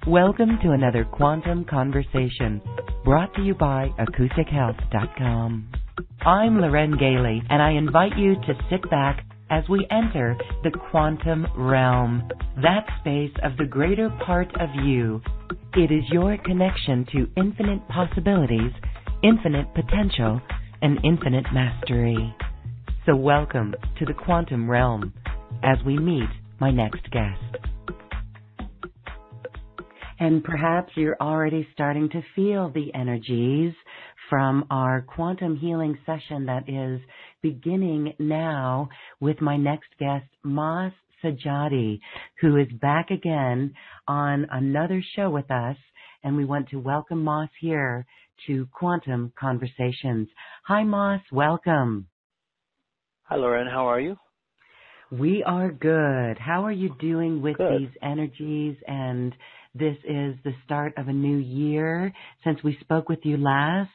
Welcome to another Quantum Conversation, brought to you by AcousticHealth.com. I'm Loren Gailey, and I invite you to sit back as we enter the quantum realm, that space of the greater part of you. It is your connection to infinite possibilities, infinite potential, and infinite mastery. So welcome to the quantum realm as we meet my next guest. And perhaps you're already starting to feel the energies from our quantum healing session that is beginning now with my next guest, Mas Sajady, who is back again on another show with us. And we want to welcome Mas here to Quantum Conversations. Hi, Mas. Welcome. Hi, Loren. How are you? We are good. How are you doing with Good. these energies? And this is the start of a new year since we spoke with you last.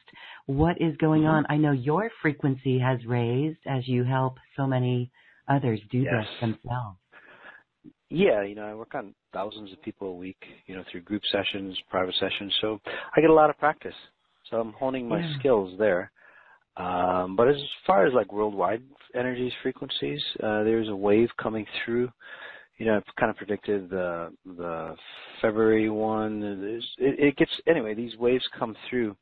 What is going on? I know your frequency has raised as you help so many others do this themselves. Yeah, I work on thousands of people a week, through group sessions, private sessions. So I get a lot of practice. So I'm honing my skills there. But as far as like worldwide energies, frequencies, there's a wave coming through. I've kind of predicted the February one. These waves come through,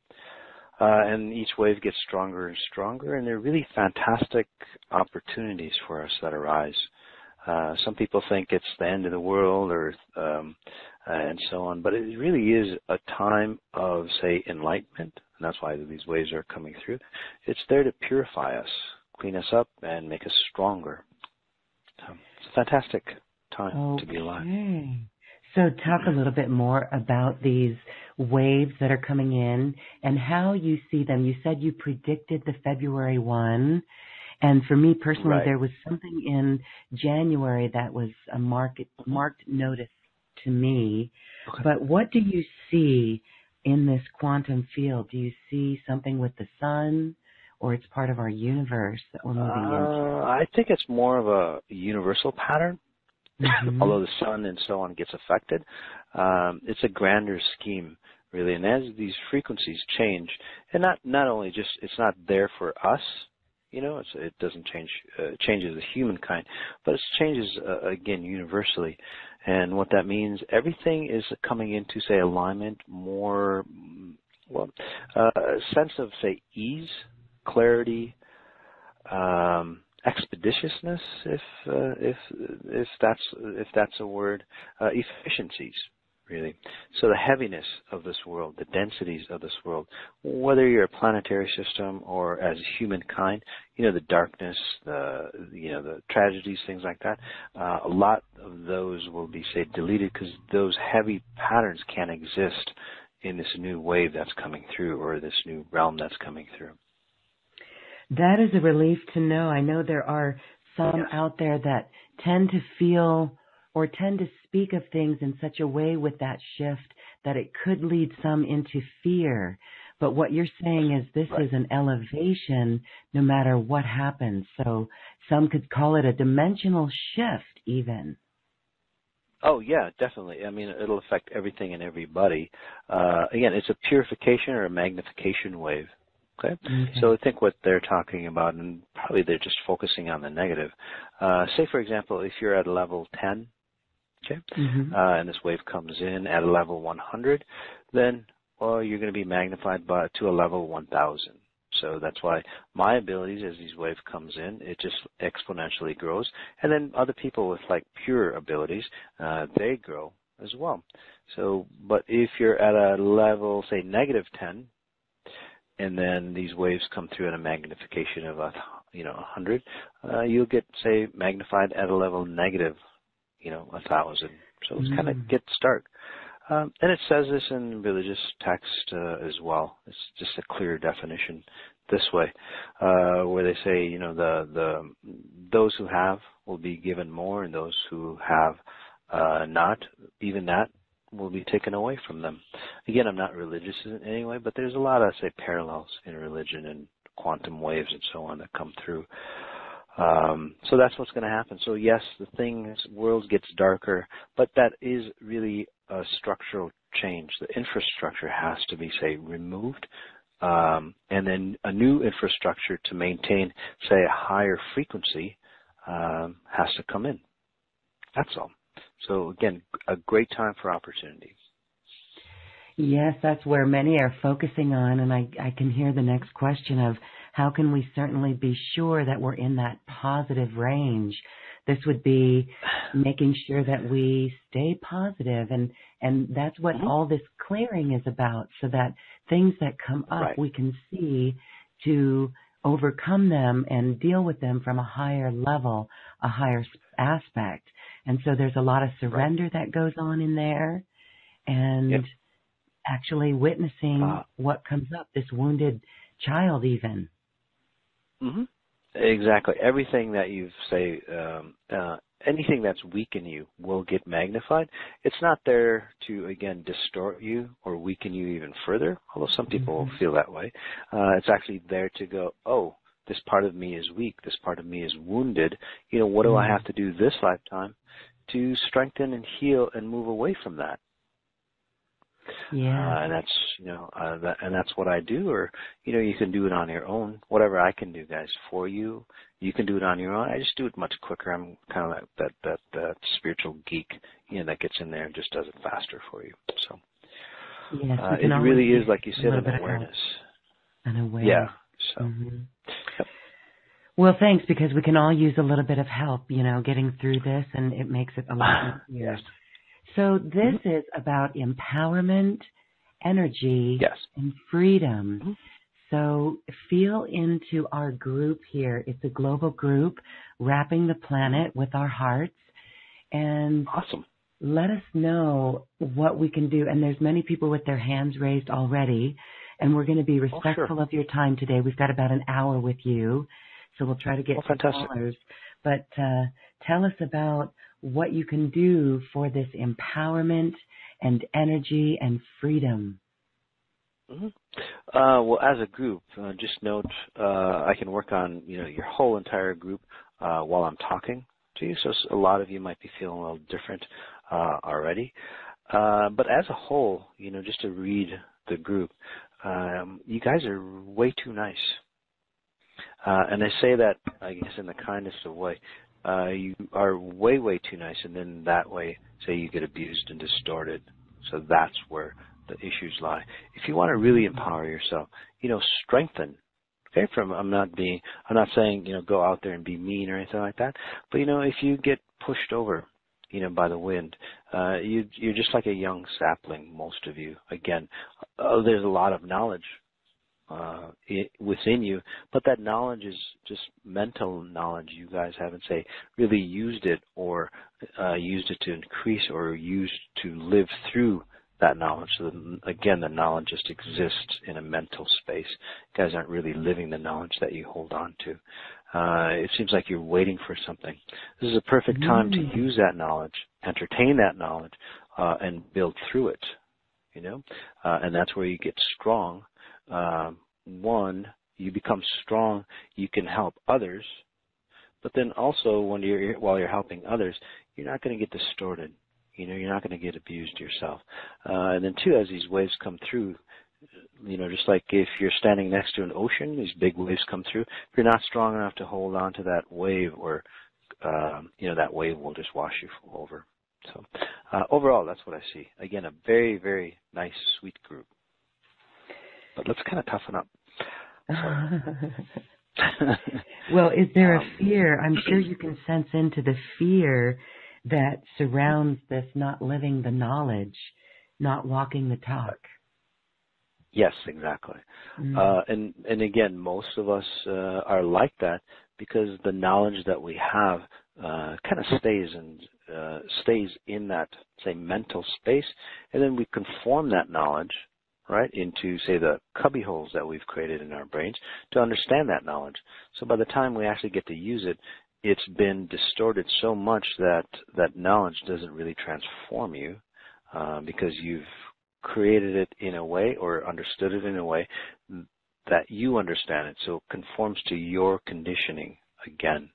and each wave gets stronger and stronger, and they're really fantastic opportunities for us that arise. Some people think it's the end of the world and so on, but it really is a time of, say, enlightenment, and that's why these waves are coming through. It's there to purify us, clean us up, and make us stronger. So it's a fantastic time to be alive. So talk a little bit more about these waves that are coming in and how you see them. You said you predicted the February one. And for me personally, there was something in January that was a marked notice to me. Okay. But what do you see in this quantum field? Do you see something with the sun, or it's part of our universe that we're moving into? I think it's more of a universal pattern. Although the sun and so on gets affected, it's a grander scheme, really. And as these frequencies change, and not only just, it's not there for us, it doesn't change, changes the humankind, but it changes, again, universally. And what that means, everything is coming into, say, alignment more, a sense of, say, ease, clarity, expeditiousness, if that's a word, efficiencies, really. So the heaviness of this world, the densities of this world, whether you're a planetary system or as humankind, the darkness, the tragedies, things like that, a lot of those will be, say, deleted because those heavy patterns can't exist in this new wave that's coming through or this new realm that's coming through. That is a relief to know. I know there are some out there that tend to feel or tend to speak of things in such a way with that shift that it could lead some into fear. But what you're saying is this is an elevation no matter what happens. So some could call it a dimensional shift even. Oh, yeah, definitely. I mean, it'll affect everything and everybody. Again, it's a purification or a magnification wave. Okay? So I think what they're talking about, and probably they're just focusing on the negative. Say, for example, if you're at level 10, and this wave comes in at a level 100, then, you're going to be magnified to a level 1000. So that's why my abilities, as these waves comes in, it just exponentially grows. And then other people with like pure abilities, they grow as well. So, but if you're at a level, say, negative 10, and then these waves come through at a magnification of 100, you'll get, say, magnified at a level negative, 1000. So it's kind of get start. And it says this in religious text as well. It's just a clear definition this way, where they say, those who have will be given more, and those who have not, even that will be taken away from them. Again, I'm not religious in any way, but there's a lot of, say, parallels in religion and quantum waves and so on that come through. So that's what's going to happen. So yes, the world gets darker, but that is really a structural changed. The infrastructure has to be, say, removed, and then a new infrastructure to maintain, say, a higher frequency has to come in. That's all. So again, a great time for opportunities. Yes, that's where many are focusing on, and I can hear the next question of how can we certainly be sure that we're in that positive range. This would be making sure that we stay positive, and that's what all this clearing is about, so that things that come up we can see to overcome them and deal with them from a higher level, a higher aspect. And so there's a lot of surrender that goes on in there, and actually witnessing what comes up, this wounded child even. Exactly. Everything that you say, anything that's weak in you will get magnified. It's not there to, again, distort you or weaken you even further, although some people feel that way. It's actually there to go, oh, this part of me is weak, this part of me is wounded. You know, what do I have to do this lifetime to strengthen and heal and move away from that? And that's, you know, and that's what I do. Or, you know, you can do it on your own. Whatever I can do, guys, for you, you can do it on your own. I just do it much quicker. I'm kind of that spiritual geek, you know, that gets in there and just does it faster for you. So it really is, like you said, an awareness. An awareness. Yeah. So. Well, thanks, because we can all use a little bit of help, you know, getting through this, and it makes it a lot easier. So this is about empowerment, energy, and freedom. So feel into our group here. It's a global group wrapping the planet with our hearts. And let us know what we can do. And there's many people with their hands raised already. And we're going to be respectful of your time today. We've got about an hour with you. So we'll try to get some callers. But tell us about what you can do for this empowerment and energy and freedom. Well, as a group, just note I can work on, you know, your whole entire group while I'm talking to you. So a lot of you might be feeling a little different already. But as a whole, you know, just to read the group, you guys are way too nice. And I say that, I guess, in the kindest of way. You are way, way too nice, and then that way, say, you get abused and distorted. So that's where the issues lie. If you want to really empower yourself, you know, strengthen. Okay, I'm not saying, you know, go out there and be mean or anything like that. But, you know, if you get pushed over, you know, by the wind, you're just like a young sapling, most of you. Again, there's a lot of knowledge within you, but that knowledge is just mental knowledge. You guys haven't, say, really used it or used it to increase or used to live through that knowledge. So that, again, the knowledge just exists in a mental space. You guys aren't really living the knowledge that you hold on to. It seems like you're waiting for something. This is a perfect time to use that knowledge, entertain that knowledge, and build through it, you know, and that's where you get strong. One, you become strong, you can help others, but then also while you're helping others, you're not going to get distorted. You know, you're not going to get abused yourself. And then two, as these waves come through, you know, just like if you're standing next to an ocean, these big waves come through. If you're not strong enough to hold on to that wave, or you know, that wave will just wash you over. So overall, that's what I see. Again, a very, very nice, sweet group. But let's kind of toughen up. Well, is there a fear? I'm sure you can sense into the fear that surrounds this not living the knowledge, not walking the talk. Yes, exactly. And again, most of us are like that because the knowledge that we have kind of stays in that, say, mental space, and then we conform that knowledge, right, into, say, the cubby holes that we've created in our brains to understand that knowledge. So by the time we actually get to use it, it's been distorted so much that that knowledge doesn't really transform you because you've created it in a way or understood it in a way that you understand it. So it conforms to your conditioning again.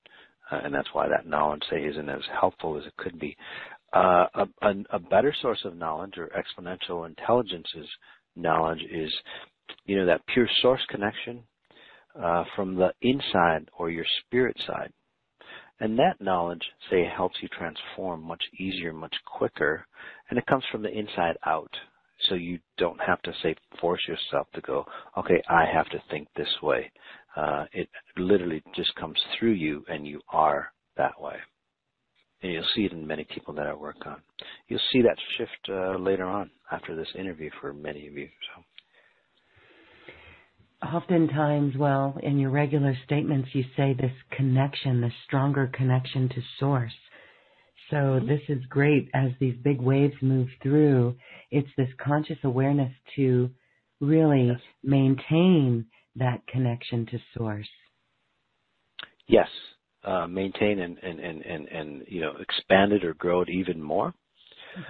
And that's why that knowledge, say, isn't as helpful as it could be. A better source of knowledge or exponential intelligence's knowledge is, that pure source connection from the inside or your spirit side. And that knowledge, say, helps you transform much easier, much quicker, and it comes from the inside out. So you don't have to, say, force yourself to go, okay, I have to think this way. It literally just comes through you, and you are that way. And you'll see it in many people that I work on. You'll see that shift later on after this interview for many of you. So. Oftentimes, in your regular statements, you say this connection, this stronger connection to Source. So this is great as these big waves move through. It's this conscious awareness to really maintain that connection to Source. Yes, maintain and expand it or grow it even more.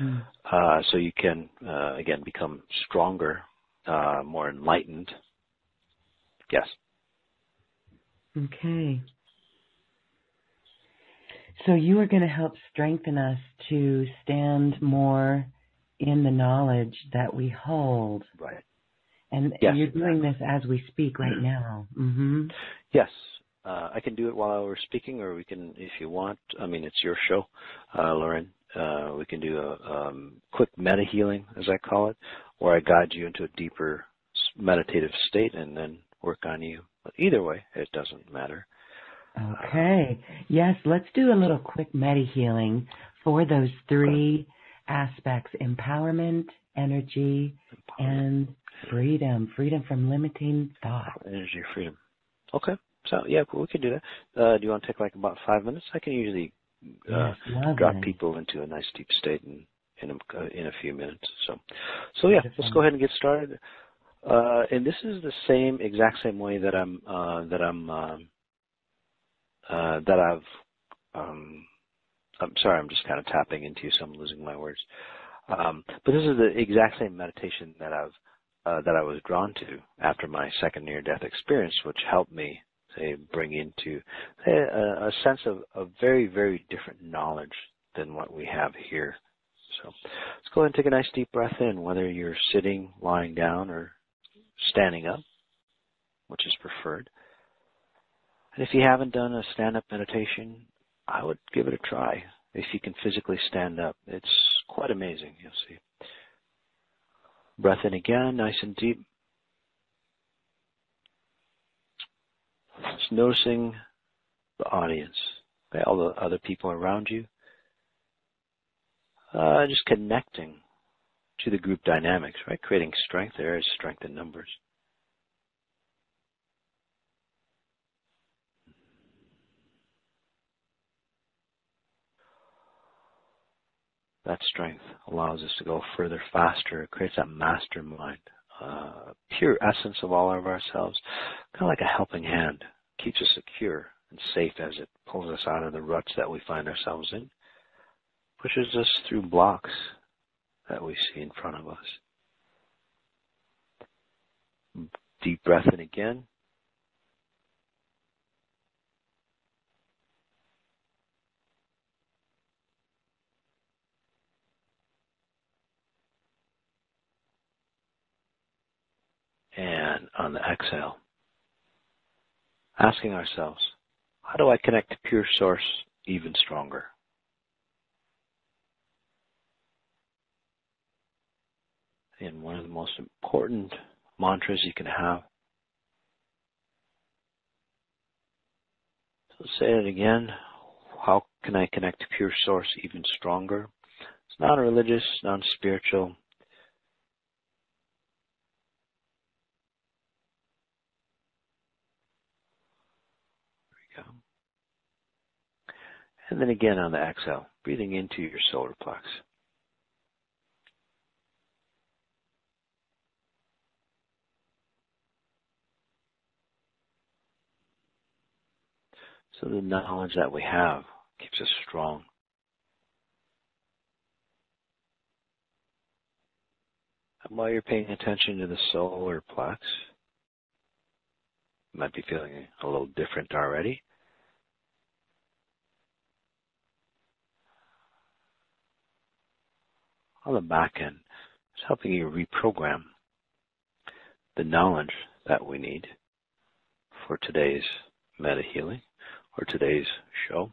Mm-hmm. So you can again become stronger, more enlightened. Yes. Okay. So you are going to help strengthen us to stand more in the knowledge that we hold. Right. And you're doing this as we speak right now. Mm-hmm. Yes. I can do it while we're speaking, or we can, if you want. I mean, it's your show, Lauren. We can do a quick meta healing, as I call it, where I guide you into a deeper meditative state and then work on you. But either way, it doesn't matter. Okay. Yes, let's do a little quick meta healing for those three aspects: empowerment, energy, and freedom. Freedom from limiting thought. Energy, freedom. Okay. So, yeah, we can do that. Do you want to take like about 5 minutes? I can usually drop people into a nice deep state in a few minutes. So yeah, let's go ahead and get started. And this is the exact same way that I'm sorry, I'm just kind of tapping into you, so I'm losing my words. But this is the exact same meditation that I was drawn to after my second near-death experience, which helped me, say, bring into a sense of very, very different knowledge than what we have here. So let's go ahead and take a nice deep breath in, whether you're sitting, lying down, or standing up, which is preferred. And if you haven't done a stand-up meditation, I would give it a try. If you can physically stand up, it's quite amazing, you'll see. Breath in again, nice and deep. Just noticing the audience, okay, all the other people around you. Just connecting to the group dynamics, right? Creating strength. There is strength in numbers. That strength allows us to go further, faster. It creates that mastermind, pure essence of all of ourselves, kind of like a helping hand. Keeps us secure and safe as it pulls us out of the ruts that we find ourselves in. Pushes us through blocks that we see in front of us. Deep breath in again. And on the exhale, asking ourselves, how do I connect to pure source even stronger? And one of the most important mantras you can have. So say it again. How can I connect to pure source even stronger? It's non-religious, non-spiritual. There we go. And then again on the exhale, breathing into your solar plex. So the knowledge that we have keeps us strong. And while you're paying attention to the solar plex, you might be feeling a little different already. on the back end. It's helping you reprogram the knowledge that we need for today's meta healing or today's show.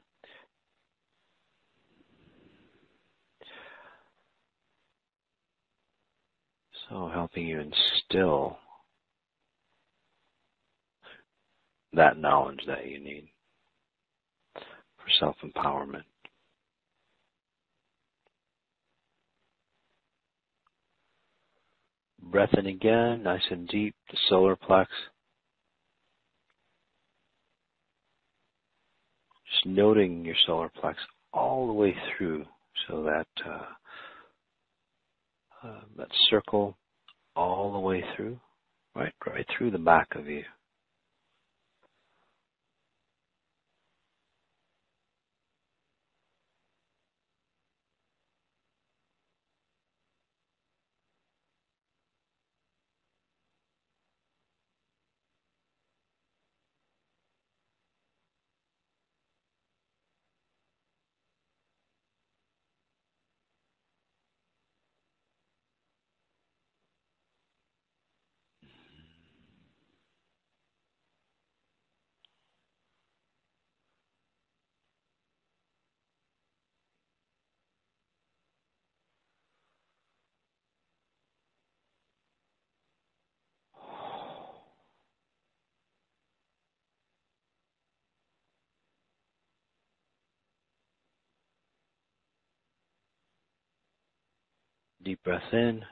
So helping you instill that knowledge that you need for self-empowerment. Breath in again, nice and deep, the solar plex. Just noting your solar plex all the way through, so that that circle all the way through, right through the back of you. Deep breath in.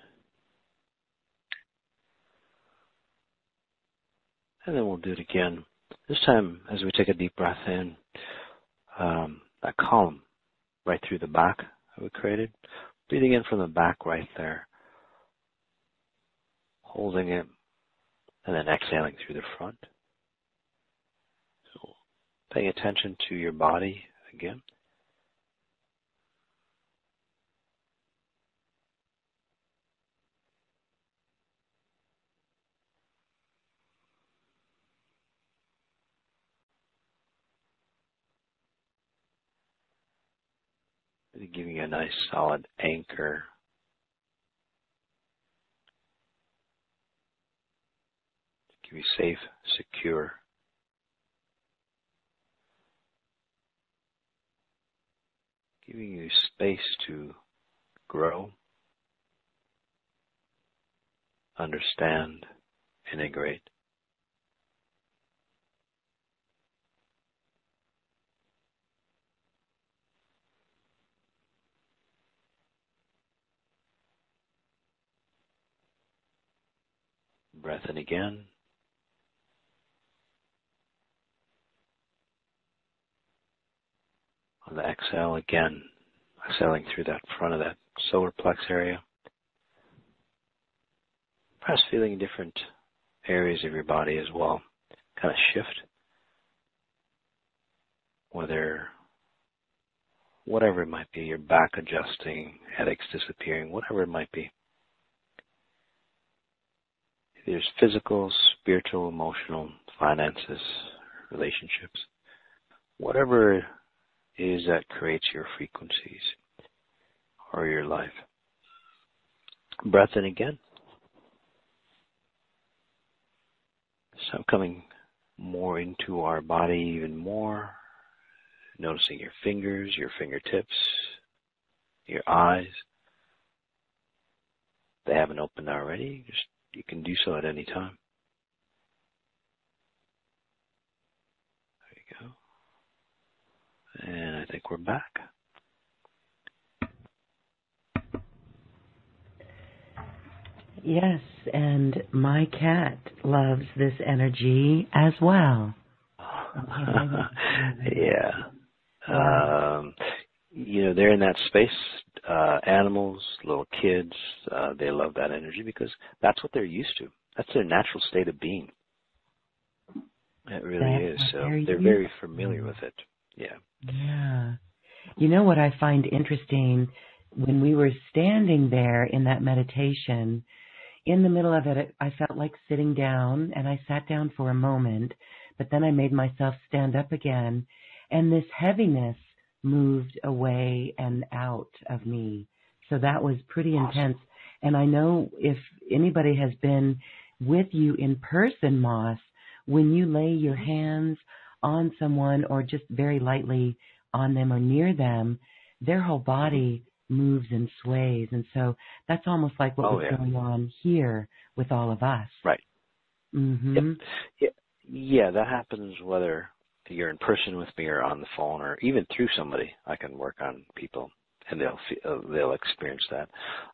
And then we'll do it again. This time, as we take a deep breath in, that column right through the back that we created, breathing in from the back right there, holding it, and then exhaling through the front. So paying attention to your body again. Really giving you a nice solid anchor. To keep you safe, secure. Giving you space to grow, understand, integrate. Breath in again. On the exhale again, exhaling through that front of that solar plex area. Perhaps feeling different areas of your body as well. Kind of shift. Whatever it might be, your back adjusting, headaches disappearing, whatever it might be. There's physical, spiritual, emotional, finances, relationships. Whatever it is that creates your frequencies or your life. Breath in again. So coming more into our body even more. Noticing your fingers, your fingertips, your eyes. If they haven't opened already, you can do so at any time. There you go. And I think we're back. Yes, and my cat loves this energy as well. Yeah. They're in that space. Animals, little kids, they love that energy because that's what they're used to. That's their natural state of being. It really is. So they're very familiar with it. Yeah. Yeah. You know what I find interesting? When we were standing there in that meditation, in the middle of it, I felt like sitting down, and I sat down for a moment, but then I made myself stand up again, and this heaviness moved away and out of me. So that was pretty intense. And I know if anybody has been with you in person, Moss, when you lay your hands on someone or just very lightly on them or near them, their whole body moves and sways. And so that's almost like what was going on here with all of us. Right. Mm-hmm. Yep. Yeah, that happens whether you're in person with me or on the phone or even through somebody. I can work on people and they'll experience that.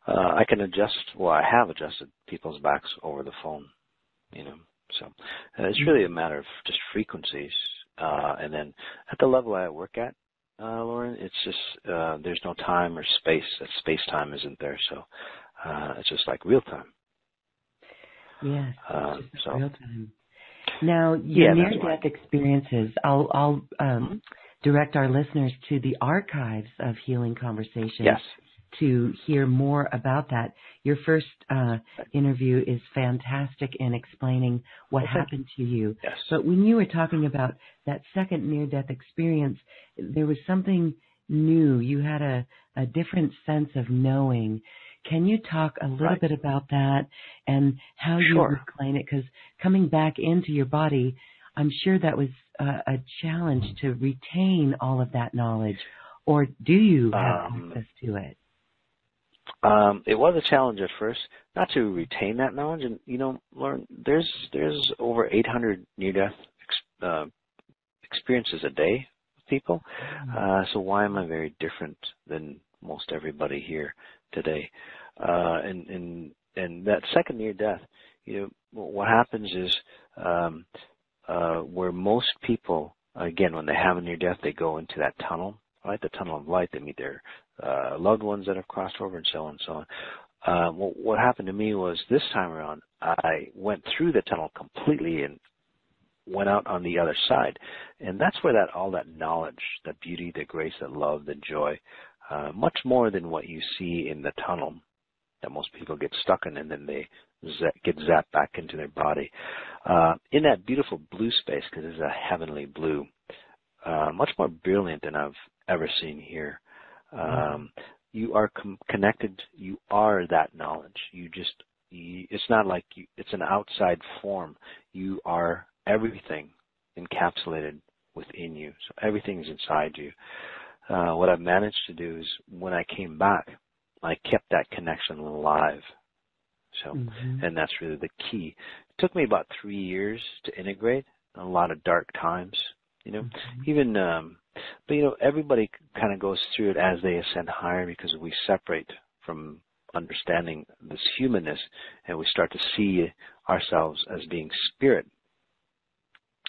I can adjust, I have adjusted people's backs over the phone, So it's really a matter of just frequencies. And then at the level I work at, Lauren, it's just there's no time or space. That space-time isn't there, so it's just like real time. Yes, just real time. Now, your near-death experiences, I'll direct our listeners to the archives of Healing Conversations to hear more about that. Your first interview is fantastic in explaining what happened to you. Yes. But when you were talking about that second near-death experience, there was something new. You had a different sense of knowing. Can you talk a little bit about that and how you explain it? Because coming back into your body, I'm sure that was a challenge to retain all of that knowledge. Or do you have access to it? It was a challenge at first, not to retain that knowledge. And, Lauren, there's over 800 near-death experiences a day with people. So why am I very different than most everybody here today? And that second near-death, what happens is where most people, again, when they have a near-death, they go into that tunnel, right? The tunnel of light. They meet their loved ones that have crossed over and so on and so on. What happened to me was this time around, I went through the tunnel completely and went out on the other side. And that's where all that knowledge, the beauty, the grace, the love, the joy, much more than what you see in the tunnel that most people get stuck in and then they get zapped back into their body. In that beautiful blue space, because it's a heavenly blue, much more brilliant than I've ever seen here. You are connected. You are that knowledge. It's not like it's an outside form. You are everything encapsulated within you. So everything's inside you. What I've managed to do is when I came back, I kept that connection alive. So, and that's really the key. It took me about 3 years to integrate, a lot of dark times, even, but everybody kind of goes through it as they ascend higher because we separate from understanding this humanness and we start to see ourselves as being spirit,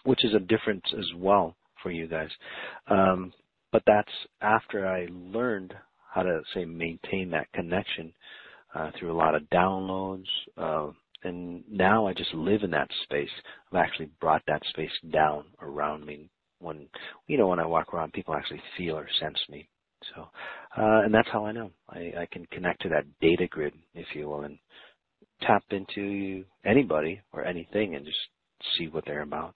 which is a difference as well for you guys. But that's after I learned how to, say, maintain that connection through a lot of downloads. And now I just live in that space. I've actually brought that space down around me. When I walk around, people actually feel or sense me. So, and that's how I know. I can connect to that data grid, if you will, and tap into anybody or anything and just see what they're about.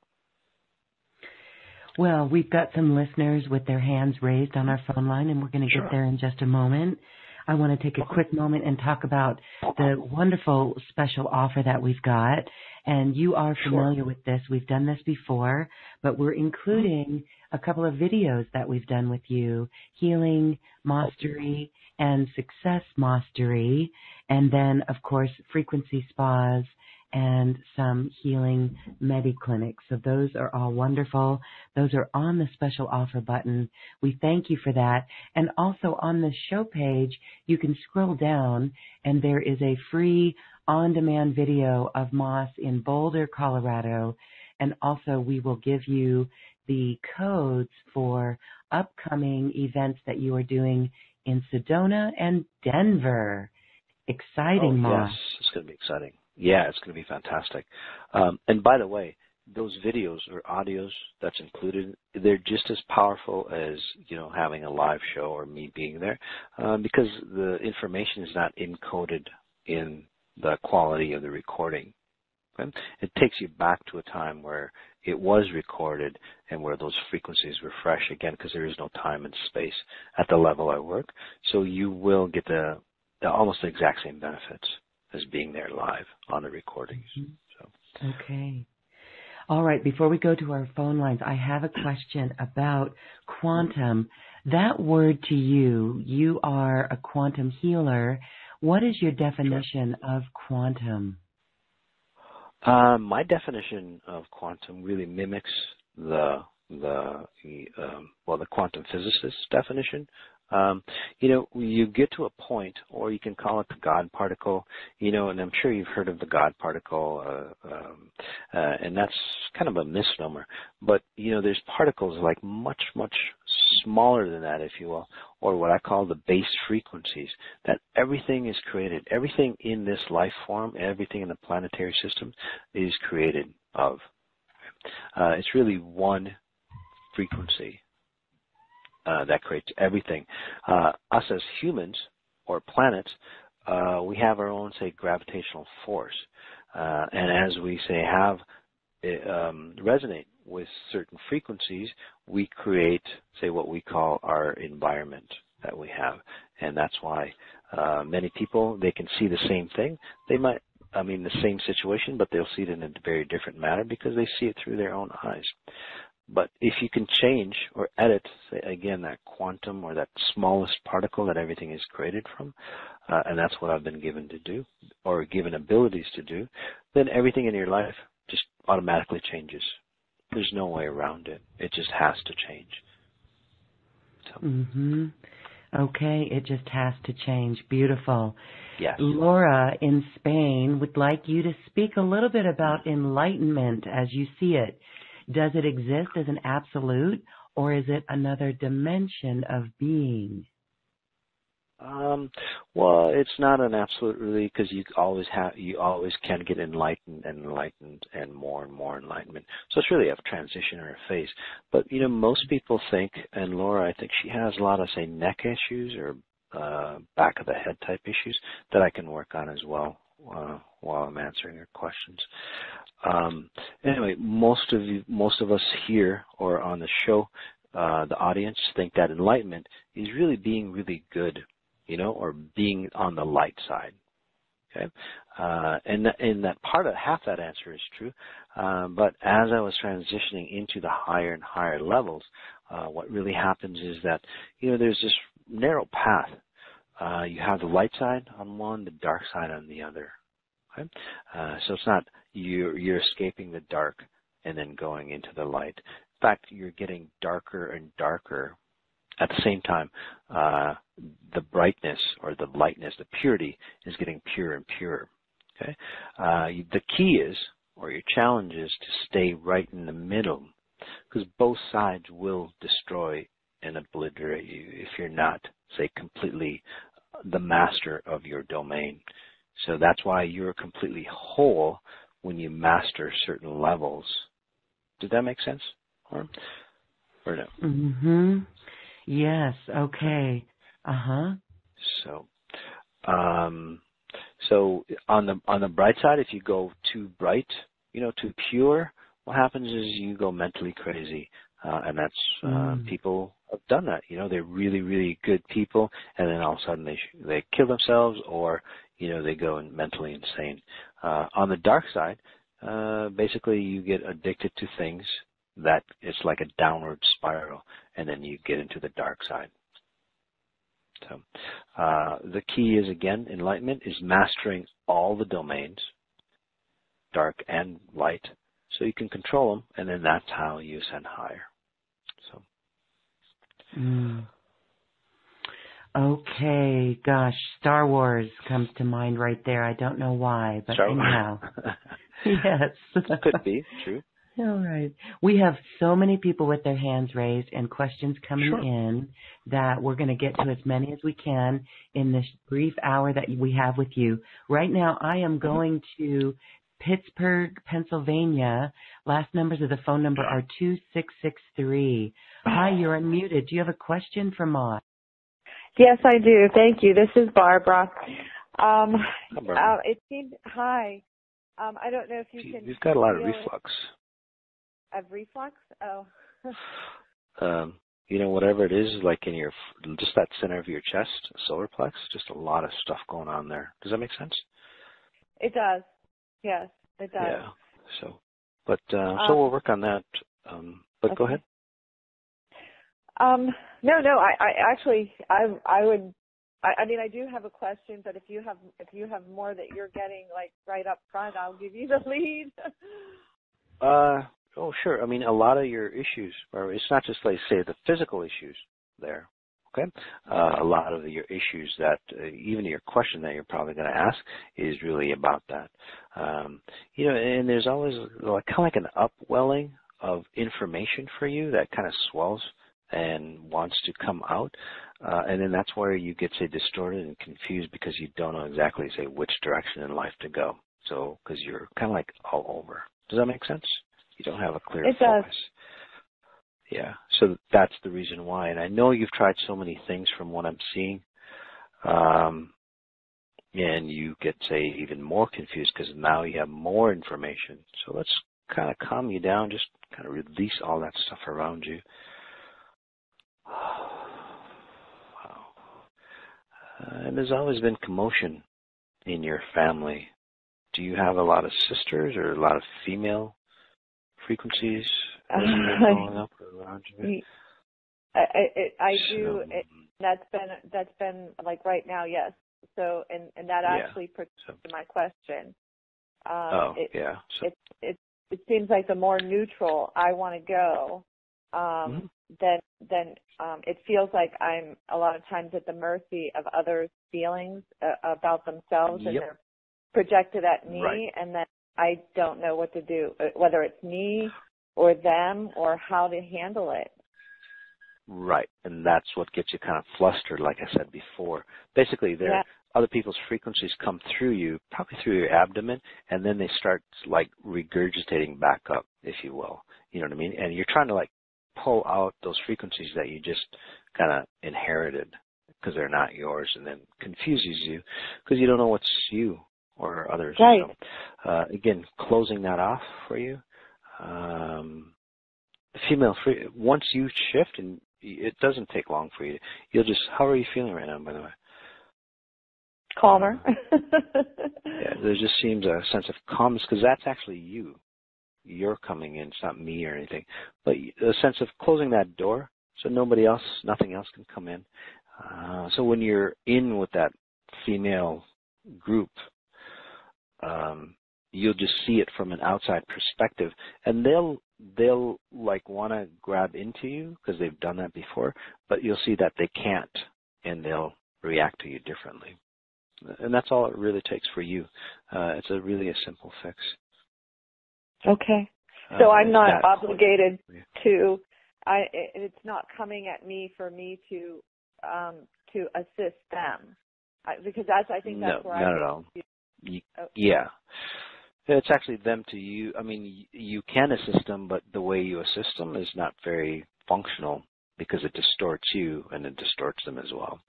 Well, we've got some listeners with their hands raised on our phone line, and we're going to get there in just a moment. I want to take a quick moment and talk about the wonderful special offer that we've got. And you are familiar with this. We've done this before, but we're including a couple of videos that we've done with you, Healing Mastery and Success Mastery, and then, of course, frequency spas and some healing medi-clinics. So those are all wonderful. Those are on the special offer button. We thank you for that. And also on the show page, you can scroll down and there is a free on-demand video of Moss in Boulder, Colorado. And also we will give you the codes for upcoming events that you are doing in Sedona and Denver. Exciting, Moss. Yes, it's going to be exciting. Yeah, it's going to be fantastic. And by the way, those videos or audios that's included, they're just as powerful as, having a live show or me being there because the information is not encoded in the quality of the recording. Okay? It takes you back to a time where it was recorded and where those frequencies were fresh again because there is no time and space at the level I work. So you will get the almost the exact same benefits as being there live on the recordings. So. Okay. All right. Before we go to our phone lines, I have a question about quantum. That word to you, you are a quantum healer. What is your definition of quantum? My definition of quantum really mimics the quantum physicist's definition. You get to a point, or you can call it the God particle, and I'm sure you've heard of the God particle, and that's kind of a misnomer. But, there's particles like much, much smaller than that, if you will, or what I call the base frequencies, that everything is created. Everything in this life form, everything in the planetary system is created of. It's really one frequency that creates everything. Us as humans or planets, we have our own, say, gravitational force. And as we, say, resonate with certain frequencies, we create, say, what we call our environment that we have. And that's why many people, they can see the same thing. They might, the same situation, but they'll see it in a very different manner because they see it through their own eyes. But if you can change or edit, say, again, that quantum or that smallest particle that everything is created from, and that's what I've been given to do, or given abilities to do, then everything in your life just automatically changes. There's no way around it. It just has to change. So. Okay, it just has to change. Beautiful. Yes. Laura in Spain would like you to speak a little bit about enlightenment as you see it. Does it exist as an absolute, or is it another dimension of being? Well, it's not an absolute really, because you always can get enlightened and more enlightenment. So it's really a transition or a phase. But most people think, and Laura, I think she has a lot of, say, neck issues or back of the head type issues that I can work on as well while I'm answering her questions. Anyway, most of us here or on the show, the audience, think that enlightenment is really being really good, or being on the light side. Okay, and that part of half that answer is true. But as I was transitioning into the higher and higher levels, what really happens is that there's this narrow path. You have the light side on one, the dark side on the other. Okay? So it's not you're escaping the dark and then going into the light. In fact, you're getting darker and darker. At the same time, the brightness or the lightness, the purity, is getting purer and purer. Okay? The key is, or your challenge is, to stay right in the middle, because both sides will destroy and obliterate you if you're not, say, completely the master of your domain. So that's why you're completely whole when you master certain levels. Did that make sense? Or no? Yes. Okay. So, so on the bright side, if you go too bright, too pure, what happens is you go mentally crazy, and that's people have done that. They're really, really good people, and then all of a sudden they kill themselves, or they go mentally insane. On the dark side, basically you get addicted to things that it's like a downward spiral, and then you get into the dark side. So the key is, again, enlightenment is mastering all the domains, dark and light, so you can control them, and then that's how you ascend higher. So. Okay, gosh, Star Wars comes to mind right there. I don't know why, but anyhow. Yes. Could be, true. All right. We have so many people with their hands raised and questions coming in that we're going to get to as many as we can in this brief hour that we have with you. Right now, I am going to Pittsburgh, Pennsylvania. Last numbers of the phone number are 2663. Hi, you're unmuted. Do you have a question for Maud? Yes, I do. Thank you. This is Barbara. It seems, hi. I don't know if you can. You've got a lot of reflux. Of reflux? Oh. whatever it is, like in just that center of your chest, solar plex, just a lot of stuff going on there. Does that make sense? It does. Yes, it does. Yeah. So we'll work on that. But okay. Go ahead. No. I mean, I do have a question, but if you have more that you're getting like right up front, I'll give you the lead. Oh, sure. I mean, a lot of your issues, or it's not just like, say, the physical issues there, okay? A lot of your issues that, even your question that you're probably going to ask is really about that. And there's always kind of like an upwelling of information for you that kind of swells and wants to come out. And then that's where you get, say, distorted and confused because you don't know exactly, say, which direction in life to go. So, because you're kind of like all over. Does that make sense? You don't have a clear focus. Does. Yeah, so that's the reason why. And I know you've tried so many things from what I'm seeing, and you get, say, even more confused because now you have more information. So let's kind of calm you down, just kind of release all that stuff around you. Wow. And there's always been commotion in your family. Do you have a lot of sisters or a lot of female frequencies going up around you? I do. That's been like right now, yes. So and that actually pertains to my question. It seems like the more neutral I want to go, then it feels like I'm a lot of times at the mercy of others' feelings about themselves, and they're projected at me, and then I don't know what to do, whether it's me or them or how to handle it. Right, and that's what gets you kind of flustered, like I said before. Basically, other people's frequencies come through you, probably through your abdomen, and then they start like regurgitating back up, if you will. You know what I mean? And you're trying to like pull out those frequencies that you just kind of inherited because they're not yours, and then confuses you because you don't know what's you or others. Right. So, again, closing that off for you. Female free, once you shift, and it doesn't take long for you, you'll just, how are you feeling right now, by the way? Calmer. There just seems a sense of calmness because that's actually you. You're coming in, it's not me or anything. But a sense of closing that door so nothing else can come in. So when you're in with that female group, you'll just see it from an outside perspective, and they'll like want to grab into you because they've done that before, but you'll see that they can't, and they'll react to you differently. And that's all it really takes for you. It's really a simple fix. Okay. So I'm not obligated to. It's not coming at me for me to assist them, because I think that's where not at all. Yeah. It's actually them to you. I mean, you can assist them, but the way you assist them is not very functional because it distorts you and it distorts them as well.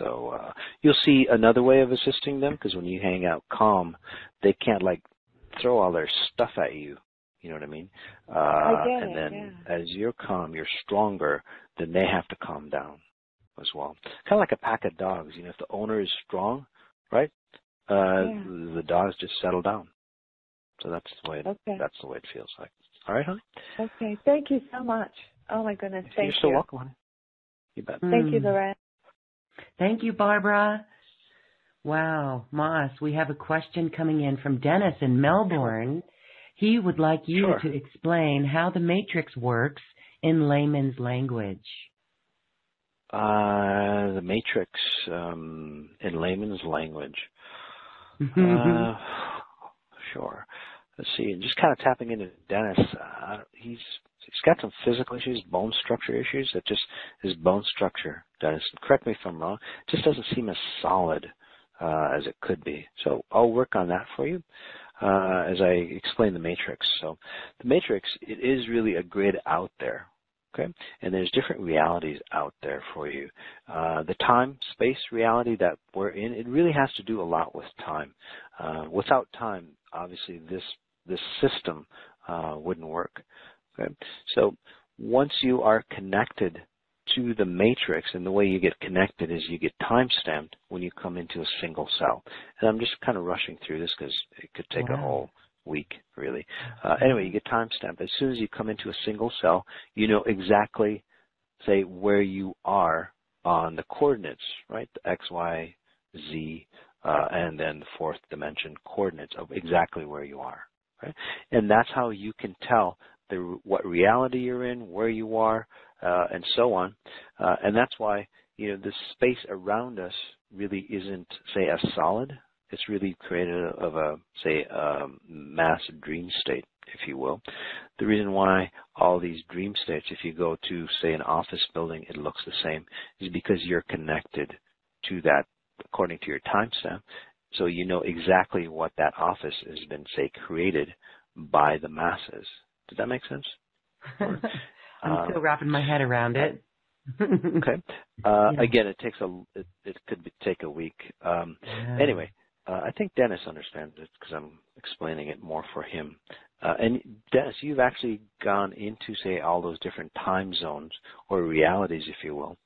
So you'll see another way of assisting them because when you hang out calm, they can't like throw all their stuff at you. You know what I mean? And then as you're calm, you're stronger, then they have to calm down as well. Kind of like a pack of dogs. You know, if the owner is strong, right? The dogs just settle down. So that's the way it feels like. All right, honey? Okay. Thank you so much. Oh, my goodness. Thank you. You're so welcome, honey. You bet. Thank you, Lorraine. Thank you, Barbara. Wow, Moss, we have a question coming in from Dennis in Melbourne. He would like you to explain how the matrix works in layman's language. The matrix in layman's language. Sure. Let's see. Just kind of tapping into Dennis. He's got some physical issues, bone structure issues. That just his bone structure, Dennis. Correct me if I'm wrong. Just doesn't seem as solid as it could be. So I'll work on that for you as I explain the matrix. So the matrix, it is really a grid out there. Okay, and there's different realities out there for you. The time-space reality that we're in, it really has to do a lot with time. Without time, obviously, this system wouldn't work. Okay, so once you are connected to the matrix, and the way you get connected is you get time-stamped when you come into a single cell. And I'm just kind of rushing through this because it could take a whole week, really. Anyway, you get time-stamped. As soon as you come into a single cell, you know exactly, say, where you are on the coordinates, right? The X, Y, Z, and then the fourth dimension coordinates of exactly where you are, right? And that's how you can tell what reality you're in, where you are, and so on. And that's why, the space around us really isn't, say, a solid. It's really created of a, say, mass dream state, if you will. The reason why all these dream states, if you go to, say, an office building, it looks the same, is because you're connected to that according to your timestamp. So you know exactly what that office has been, say, created by the masses. Does that make sense? I'm still wrapping my head around it. Okay. Again, it could take a week. Anyway, I think Dennis understands it because I'm explaining it more for him. And Dennis, you've actually gone into, say, all those different time zones or realities, if you will.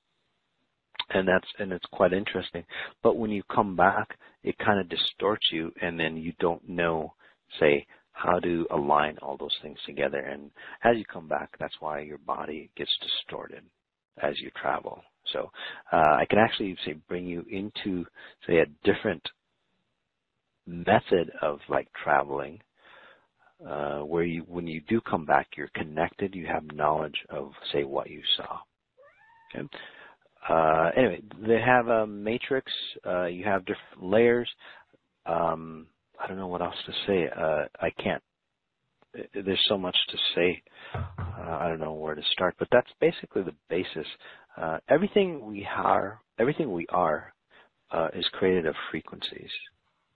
And it's quite interesting. But when you come back, it kind of distorts you, and then you don't know, say, how to align all those things together. And as you come back, that's why your body gets distorted as you travel. So I can actually, say, bring you into, say, a different method of, like, traveling, where when you do come back, you're connected, you have knowledge of, say, what you saw. Okay? Anyway, they have a matrix. You have different layers. I don't know what else to say. I can't. There's so much to say. I don't know where to start. But that's basically the basis. Everything we are is created of frequencies.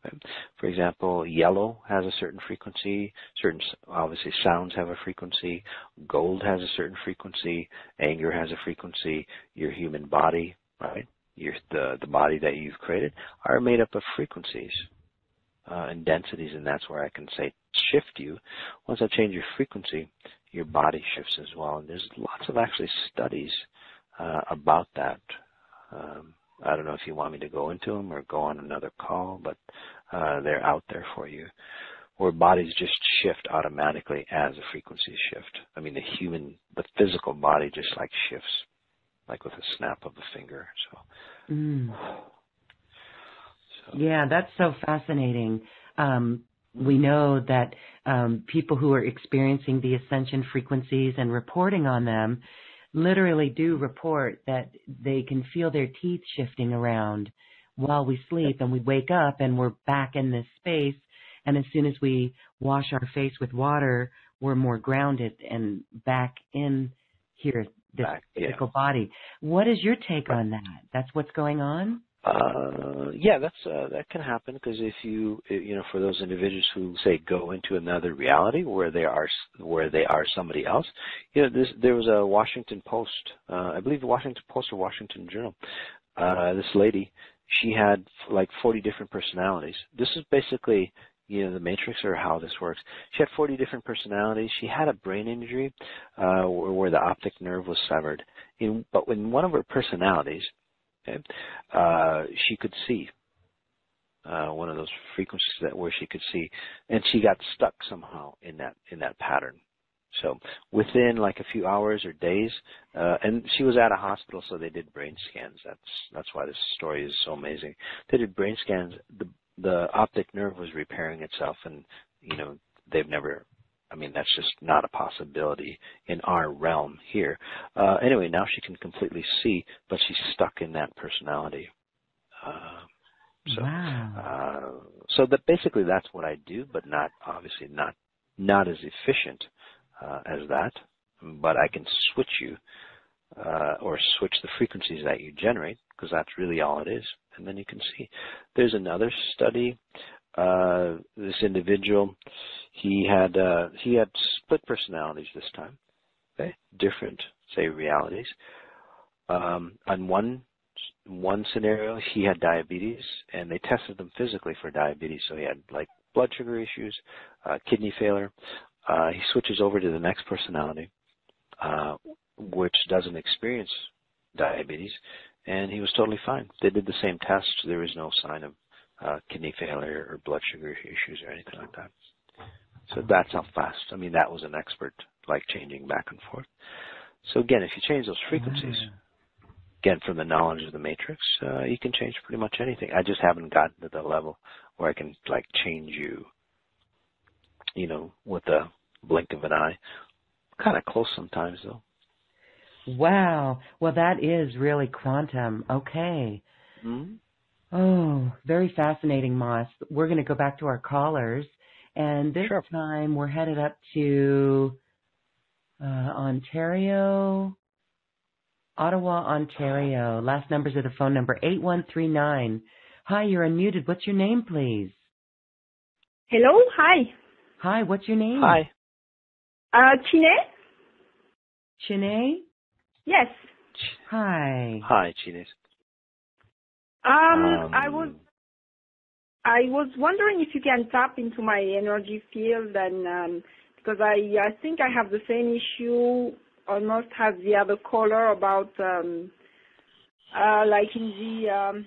Okay? For example, yellow has a certain frequency. Certain, obviously, sounds have a frequency. Gold has a certain frequency. Anger has a frequency. Your human body, right? The body that you've created are made up of frequencies and densities, and that's where I can say shift you. Once I change your frequency, your body shifts as well. And there's lots of actually studies about that. I don't know if you want me to go into them or go on another call, but they're out there for you, where bodies just shift automatically as the frequencies shift. I mean, the physical body just like shifts, like with a snap of the finger. Yeah, that's so fascinating. We know that people who are experiencing the ascension frequencies and reporting on them literally do report that they can feel their teeth shifting around while we sleep, and we wake up and we're back in this space, and as soon as we wash our face with water, we're more grounded and back in here, this physical body. What is your take on that? That's what's going on? Yeah, that can happen, because if you for those individuals who, say, go into another reality where they are somebody else, there was a Washington Post, I believe the Washington Post or Washington Journal. This lady, she had like 40 different personalities. This is basically the matrix, or how this works. She had 40 different personalities. She had a brain injury where the optic nerve was severed. But in one of her personalities, she could see one of those frequencies where she could see, and she got stuck somehow in that pattern. So within like a few hours or days, and she was at a hospital, so they did brain scans. That's why this story is so amazing. They did brain scans. The optic nerve was repairing itself, and they've never. I mean, that's just not a possibility in our realm here. Anyway, now she can completely see, but she's stuck in that personality. So that basically that's what I do, but obviously not as efficient as that. But I can switch you or switch the frequencies that you generate, because that's really all it is, and then you can see. There's another study. This individual, he had split personalities this time, okay? Different, say, realities. On one scenario, he had diabetes, and they tested him physically for diabetes. So he had like blood sugar issues, kidney failure. He switches over to the next personality, which doesn't experience diabetes, and he was totally fine. They did the same tests. There was no sign of kidney failure or blood sugar issues or anything like that. So that's how fast. I mean, that was an expert, like changing back and forth. So again, if you change those frequencies, again, from the knowledge of the matrix, you can change pretty much anything. I just haven't gotten to the level where I can, like, change you, you know, with a blink of an eye. Kind of close sometimes, though. Wow. Well, that is really quantum. Okay. Mm-hmm. Oh, very fascinating, Moss. We're going to go back to our callers, and this time we're headed up to Ontario, Ottawa, Ontario. Last numbers of the phone number, 8139. Hi, you're unmuted. What's your name, please? Hello, hi. Hi, what's your name? Hi. Chine? Chine? Yes. Hi. Hi, Chine. I was wondering if you can tap into my energy field, and because I think I have the same issue almost as the other caller about like in the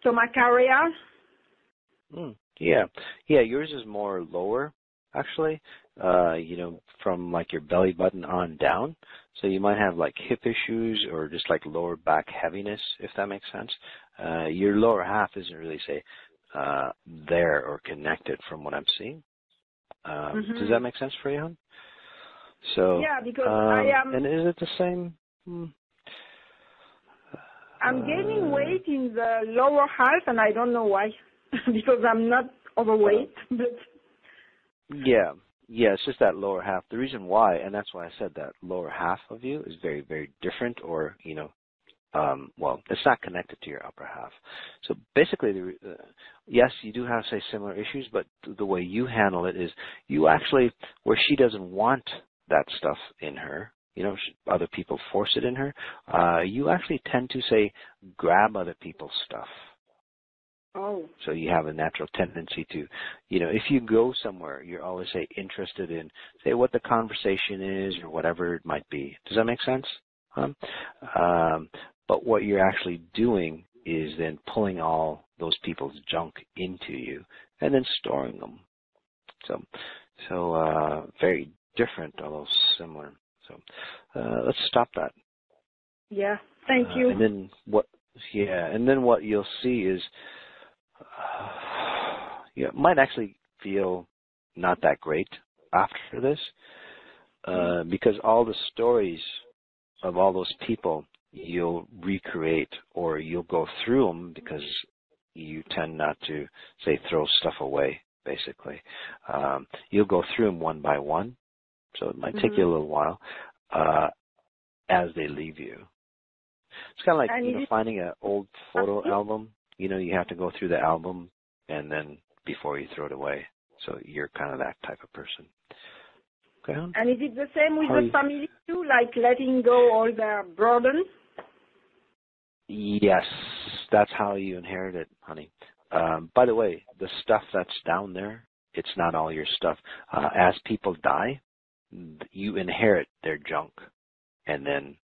stomach area. Yeah, yours is more lower, actually, you know, from like your belly button on down. So you might have like hip issues or just like lower back heaviness, if that makes sense. Your lower half isn't really, say, there or connected from what I'm seeing. Does that make sense for you, hon? So, yeah, because I am... and is it the same? I'm gaining weight in the lower half, and I don't know why. Because I'm not overweight, but... Yeah, it's just that lower half. The reason why, and that's why I said that lower half of you is very, very different, or, you know, well, it's not connected to your upper half. So basically, yes, you do have, say, similar issues, but the way you handle it is you actually, where she doesn't want that stuff in her, you know, other people force it in her, you actually tend to, say, grab other people's stuff. Oh. So you have a natural tendency to, you know, if you go somewhere, you're always, say, interested in, say, what the conversation is or whatever it might be. Does that make sense? But what you're actually doing is then pulling all those people's junk into you and then storing them. So very different, although similar. So let's stop that. Yeah, thank you. And then what you'll see is, it might actually feel not that great after this, because all the stories of all those people you'll recreate, or you'll go through them because you tend not to, say, throw stuff away, basically. You'll go through them one by one, so it might take you a little while as they leave you. It's kind of like, you know, finding an old photo album. You know, you have to go through the album and then before you throw it away. So you're kind of that type of person. Okay. And is it the same with the family too, like letting go all their burden? Yes, that's how you inherit it, honey. By the way, the stuff that's down there, it's not all your stuff. As people die, you inherit their junk, and then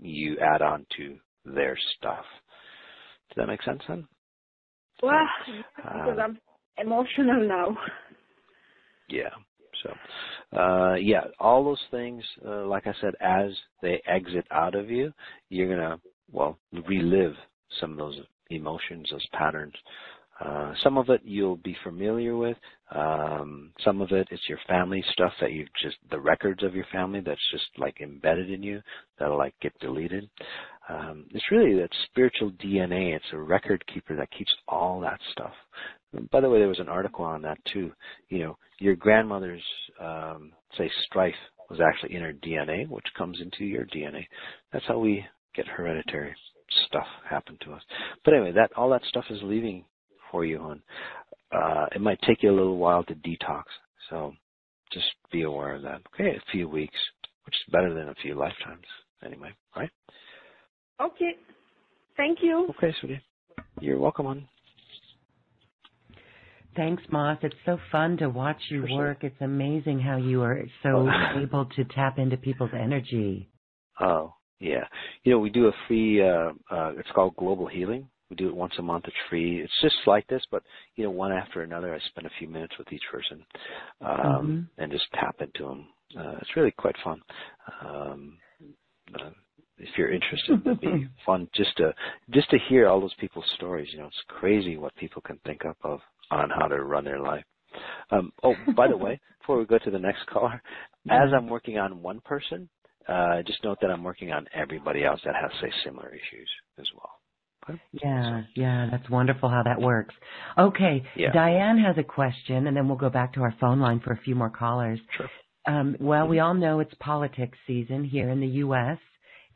you add on to their stuff. Does that make sense, hon? Well, because I'm emotional now. Yeah. So, all those things, like I said, as they exit out of you, you're going to, relive some of those emotions, those patterns. Some of it you'll be familiar with. Some of it, it's your family stuff that the records of your family that's just like embedded in you that'll like get deleted. It's really that spiritual DNA. It's a record keeper that keeps all that stuff. By the way, there was an article on that too. You know, your grandmother's, say, strife was actually in her DNA, which comes into your DNA. That's how we get hereditary stuff happen to us. But anyway, all that stuff is leaving for you, hon. It might take you a little while to detox, so just be aware of that. Okay, a few weeks, which is better than a few lifetimes anyway, right? Okay. Thank you. Okay, sweetie. You're welcome, hon. Thanks, Moss. It's so fun to watch you work. It's amazing how you are so able to tap into people's energy. Oh, Yeah. We do a free, it's called Global Healing. We do it once a month. It's free. It's just like this, but, one after another. I spend a few minutes with each person and just tap into them. It's really quite fun. If you're interested, it'd be fun just to hear all those people's stories. It's crazy what people can think up of on how to run their life. By the way, before we go to the next caller, as I'm working on one person, just note that I'm working on everybody else that has, say, similar issues as well. Okay? Yeah, that's wonderful how that works. Okay, yeah. Diane has a question, and then we'll go back to our phone line for a few more callers. Sure. Well, we all know it's politics season here in the U.S.,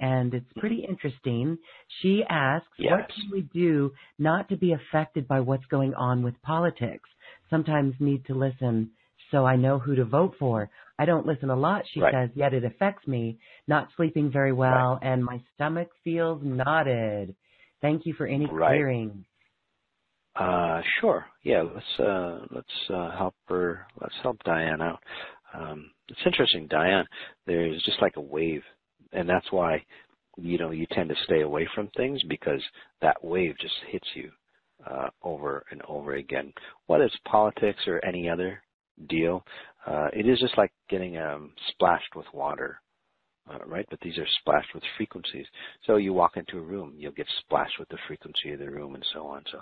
and it's pretty interesting. She asks, what can we do not to be affected by what's going on with politics? Sometimes need to listen so I know who to vote for. I don't listen a lot, she says, yet it affects me. Not sleeping very well, and my stomach feels knotted. Thank you for any clearing. Sure. Yeah, let's help her. Let's help Diane out. It's interesting, Diane. There's just like a wave, and that's why you tend to stay away from things, because that wave just hits you over and over again. Whether it's politics or any other deal, it is just like getting splashed with water. Right, but these are splashed with frequencies. So you walk into a room, you'll get splashed with the frequency of the room, and so on. So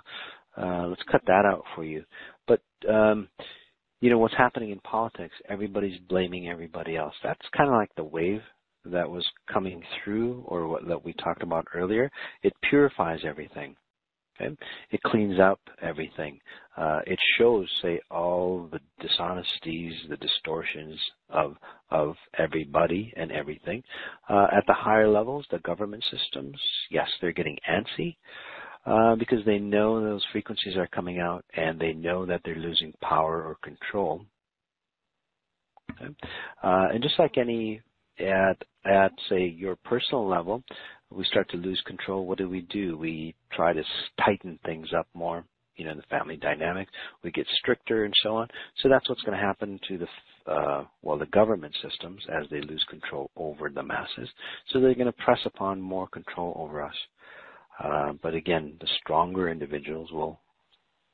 let's cut that out for you. But what's happening in politics? Everybody's blaming everybody else. That's kind of like the wave that was coming through, or that we talked about earlier. It purifies everything. Okay? It cleans up everything. It shows, say, all the dishonesties, the distortions of everybody and everything. At the higher levels, the government systems, yes, they're getting antsy because they know those frequencies are coming out, and they know that they're losing power or control. Okay? And just like any at say your personal level, we start to lose control. What do? We try to tighten things up more, in the family dynamic. We get stricter and so on. So that's what's going to happen to the government systems as they lose control over the masses. So they're going to press upon more control over us. But again, the stronger individuals will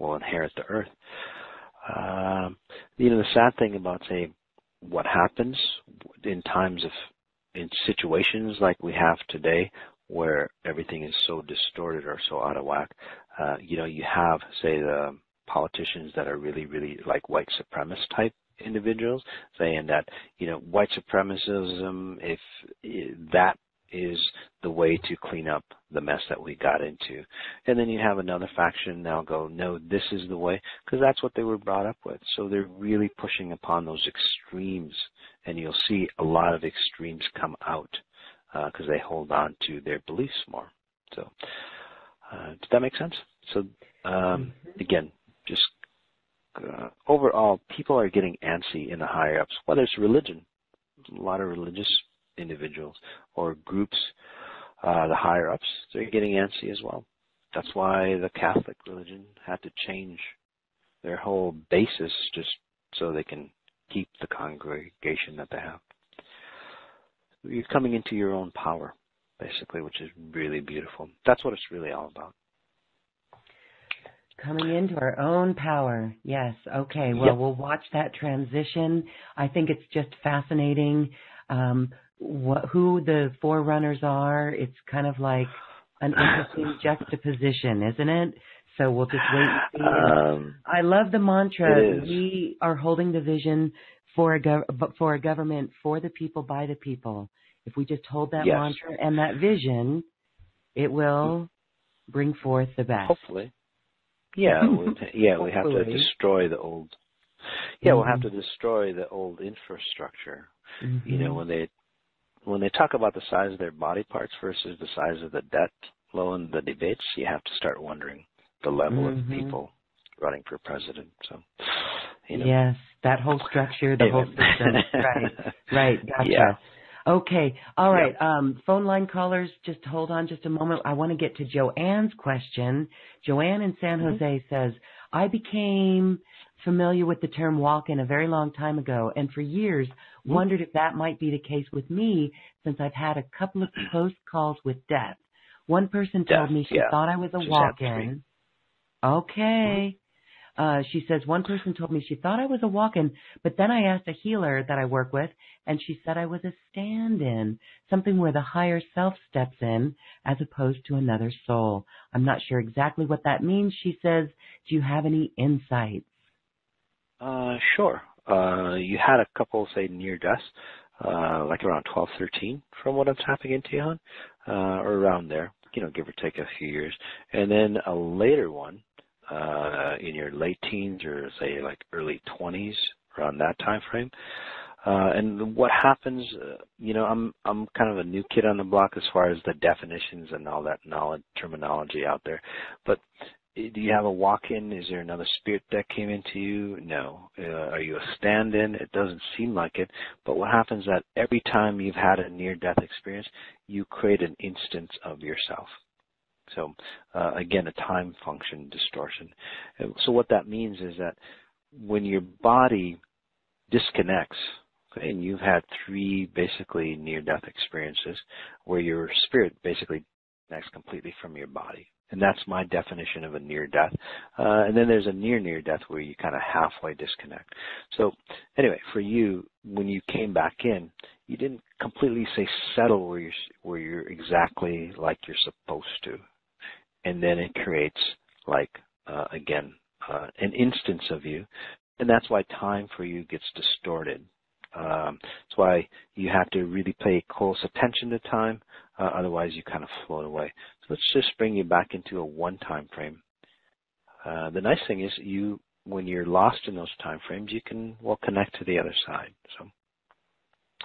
inherit the earth. The sad thing about, say, what happens in situations like we have today, where everything is so distorted or so out of whack, you have, say, the politicians that are really, really like white supremacist type individuals saying that, white supremacism, if that is the way to clean up the mess that we got into. And then you have another faction now go, no, this is the way, because that's what they were brought up with. So they're really pushing upon those extremes, and you'll see a lot of extremes come out because they hold on to their beliefs more. So does that make sense? So again, just overall, people are getting antsy in the higher ups, whether it's religion, a lot of religious individuals or groups, the higher ups, they're getting antsy as well. That's why the Catholic religion had to change their whole basis just so they can keep the congregation that they have. You're coming into your own power, basically, which is really beautiful. That's what it's really all about. Coming into our own power. Yes. Okay. Well, we'll watch that transition. I think it's just fascinating who the forerunners are. It's kind of like an interesting juxtaposition, isn't it? So we'll just wait and see. I love the mantra. We are holding the vision for a government for the people, by the people. If we just hold that mantra and that vision, it will bring forth the best. Hopefully. Yeah, we have to destroy the old. Yeah, we'll have to destroy the old infrastructure. When they talk about the size of their body parts versus the size of the debt flow in the debates, you have to start wondering the level of people running for president. So, yes, that whole structure, the whole system. Right. Gotcha. Yeah. Okay. All right. Phone line callers, just hold on just a moment. I want to get to Joanne's question. Joanne in San Jose says, I became familiar with the term walk-in a very long time ago, and for years wondered if that might be the case with me, since I've had a couple of close calls with death. One person told me she thought I was a walk-in. Okay. She says, one person told me she thought I was a walk-in, but then I asked a healer that I work with, and she said I was a stand-in, something where the higher self steps in as opposed to another soul. I'm not sure exactly what that means. She says, do you have any insights? Sure. You had a couple, say, near deaths, like around 12, 13, from what I'm tapping into on, or around there, give or take a few years. And then a later one, in your late teens or say like early 20s, around that time frame. And what happens, I'm kind of a new kid on the block as far as the definitions and all that knowledge, terminology out there. But do you have a walk-in? Is there another spirit that came into you? No. Are you a stand-in? It doesn't seem like it. But what happens is that every time you've had a near-death experience, you create an instance of yourself. So, again, a time function distortion. So what that means is that when your body disconnects, okay, and you've had 3 basically near-death experiences where your spirit basically disconnects completely from your body. And that's my definition of a near-death. And then there's a near-death where you kind of halfway disconnect. So anyway, for you, when you came back in, you didn't completely say settle where you're exactly like you're supposed to. And then it creates, like, an instance of you. And that's why time for you gets distorted. That's why you have to really pay close attention to time. Otherwise, you kind of float away. So let's just bring you back into a one time frame. The nice thing is when you're lost in those time frames, you can, connect to the other side. So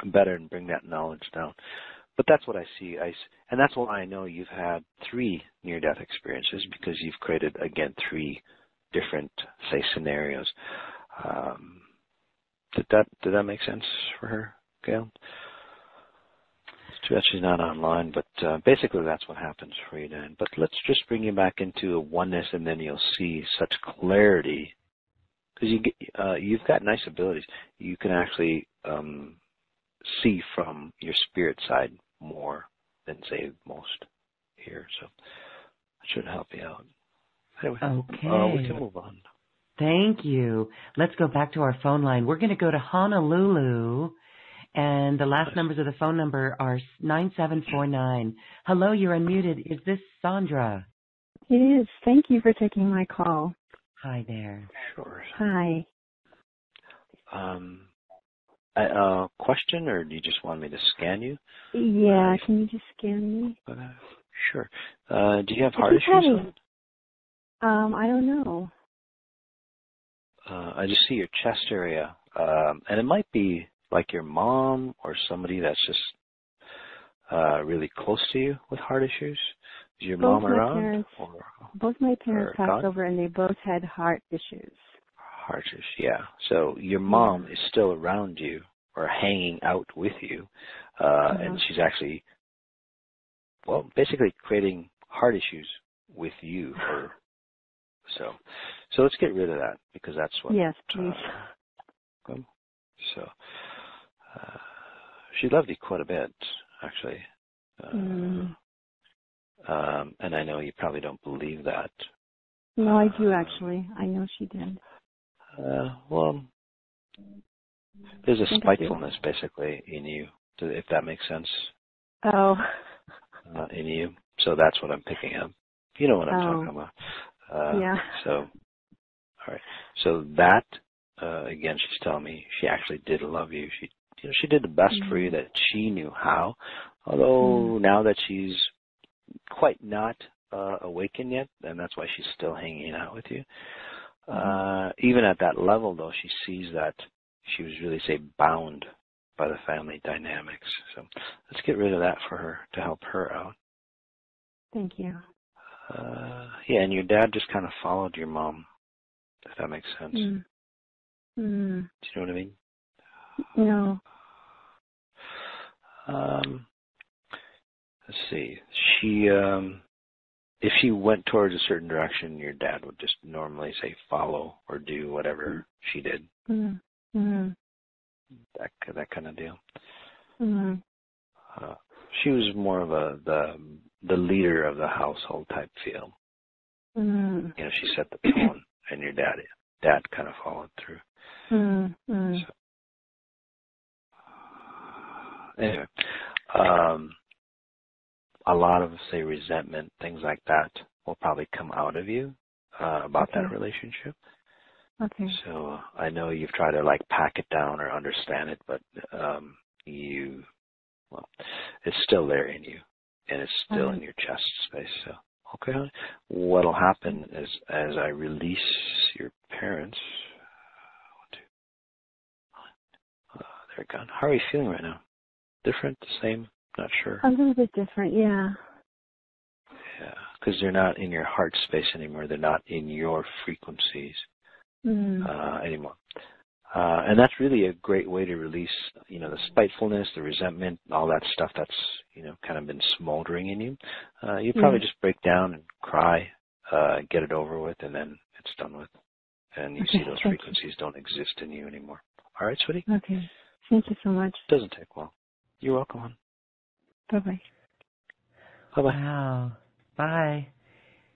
better and bring that knowledge down. But that's what I see. And that's why I know you've had 3 near-death experiences, because you've created, again, 3 different, say, scenarios. Did that make sense for her, Gail? It's too bad she's not online, but basically that's what happens for you then. But let's just bring you back into a oneness, and then you'll see such clarity, because you've got nice abilities. You can actually see from your spirit side more than, say, most here. So that should help you out. Anyway, we can move on. Thank you. Let's go back to our phone line. We're going to go to Honolulu, and the last numbers of the phone number are 9749. Hello, you're unmuted. Is this Sandra? It is. Thank you for taking my call. Hi there. Sure. Hi. Question, or do you just want me to scan you? Yeah, can you just scan me? Sure. Do you have heart issues? I don't know. I just see your chest area, and it might be like your mom or somebody that's just really close to you with heart issues. Is your mom around? Both my parents passed over, and they both had heart issues. Heart issues, yeah. So your mom is still around you or hanging out with you, and she's actually, basically creating heart issues with you. So let's get rid of that, because that's what. Yes, please. So she loved you quite a bit, actually. And I know you probably don't believe that. No, I do, actually. I know she did. There's a spitefulness basically in you, if that makes sense. Oh. In you. So that's what I'm picking up. You know what I'm talking about. Yeah. So, all right. So that, again, she's telling me she actually did love you. She did the best for you that she knew how. Although now that she's quite not awakened yet, and that's why she's still hanging out with you. Even at that level, though, she sees that she was really, say, bound by the family dynamics. So let's get rid of that for her to help her out. Thank you. Yeah, and your dad just kind of followed your mom, if that makes sense. Do you know what I mean? No. Let's see. She if she went towards a certain direction, your dad would just normally say follow or do whatever she did. Mm-hmm. That kind of deal. Mm-hmm. She was more of the leader of the household type feel. Mm-hmm. You know, she set the tone, and your dad kind of followed through. Mm-hmm. So, anyway, a lot of, say, resentment, things like that will probably come out of you about that relationship. Okay. So I know you've tried to like pack it down or understand it, but it's still there in you, and it's still in your chest space. So, okay, honey. What'll happen is as I release your parents, they're gone. How are you feeling right now? Different, the same, not sure. A little bit different, yeah. Yeah, because they're not in your heart space anymore. They're not in your frequencies anymore. And that's really a great way to release, you know, the spitefulness, the resentment, all that stuff that's, you know, kind of been smoldering in you. You probably just break down and cry, get it over with, and then it's done with. And you see those frequencies don't exist in you anymore. All right, sweetie? Okay. Thank you so much. Doesn't take long. You're welcome, hon. Bye-bye. Bye-bye. Wow. Bye.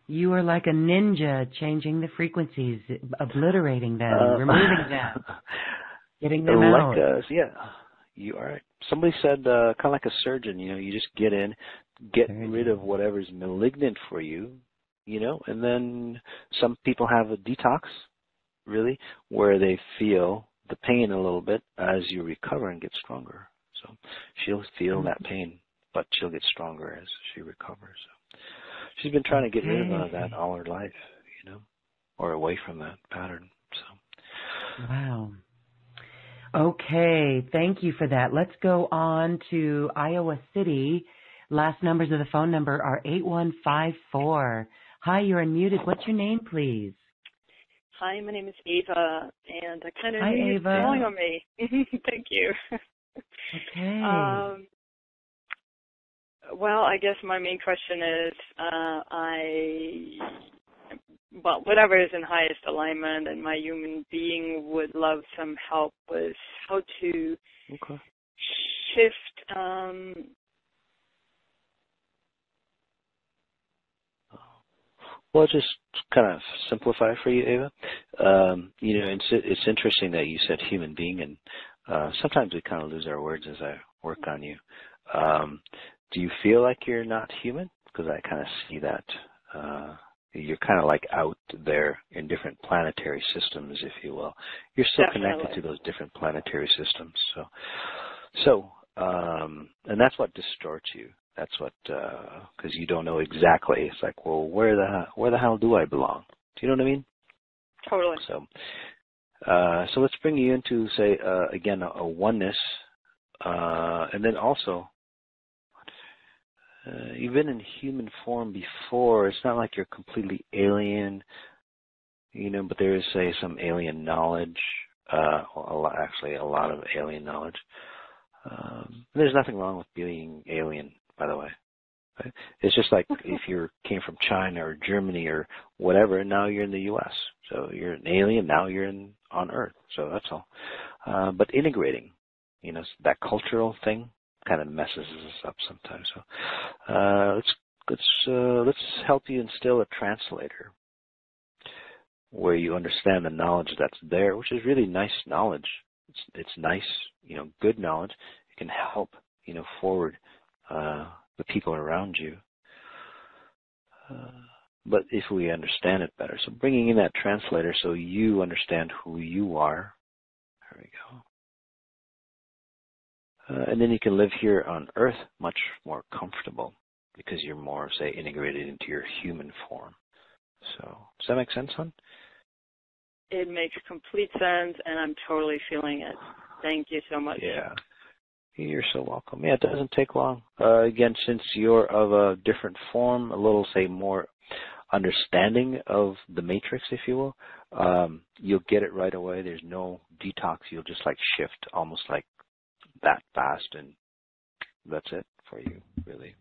You are like a ninja, changing the frequencies, obliterating them, removing them, getting them out. Yeah, you are right. Somebody said kind of like a surgeon, you know, you just get in, get rid of whatever's malignant for you, you know, and then some people have a detox, really, where they feel the pain a little bit as you recover and get stronger. So she'll feel that pain, but she'll get stronger as she recovers. So she's been trying to get rid of that all her life, you know, or away from that pattern. So. Wow. Okay, thank you for that. Let's go on to Iowa City. Last numbers of the phone number are 8154. Hi, you're unmuted. What's your name, please? Hi, my name is Ava, and I kind of Hi, knew you Ava. were calling on me. Thank you. Okay. Well, I guess my main question is, whatever is in highest alignment, and my human being would love some help with how to shift. Well, just kind of simplify for you, Ava. You know, it's interesting that you said human being, and sometimes we kind of lose our words as I work on you. Do you feel like you're not human? Because I kind of see that you're kind of like out there in different planetary systems, if you will. You're still connected to those different planetary systems. So, and that's what distorts you. That's what, because you don't know exactly. It's like, well, where the hell do I belong? Do you know what I mean? Totally. So let's bring you into, say, again, a oneness, and then also, you've been in human form before. It's not like you're completely alien, you know, but there is, say, some alien knowledge, a lot of alien knowledge. There's nothing wrong with being alien, by the way. Right? It's just like if you came from China or Germany or whatever, and now you're in the U.S. So you're an alien, now you're on Earth. So that's all. But integrating, you know, that cultural thing kind of messes us up sometimes. So let's help you instill a translator where you understand the knowledge that's there, which is really nice knowledge. It's nice, you know, good knowledge. It can help, you know, forward the people around you. But if we understand it better, so bringing in that translator so you understand who you are. There we go. And then you can live here on Earth much more comfortable because you're more, say, integrated into your human form. So does that make sense, hon? It makes complete sense, and I'm totally feeling it. Thank you so much. Yeah. You're so welcome. Yeah, it doesn't take long. Again, since you're of a different form, a little, say, more understanding of the matrix, if you will, you'll get it right away. There's no detox. You'll just like shift almost like that fast, and that's it for you, really.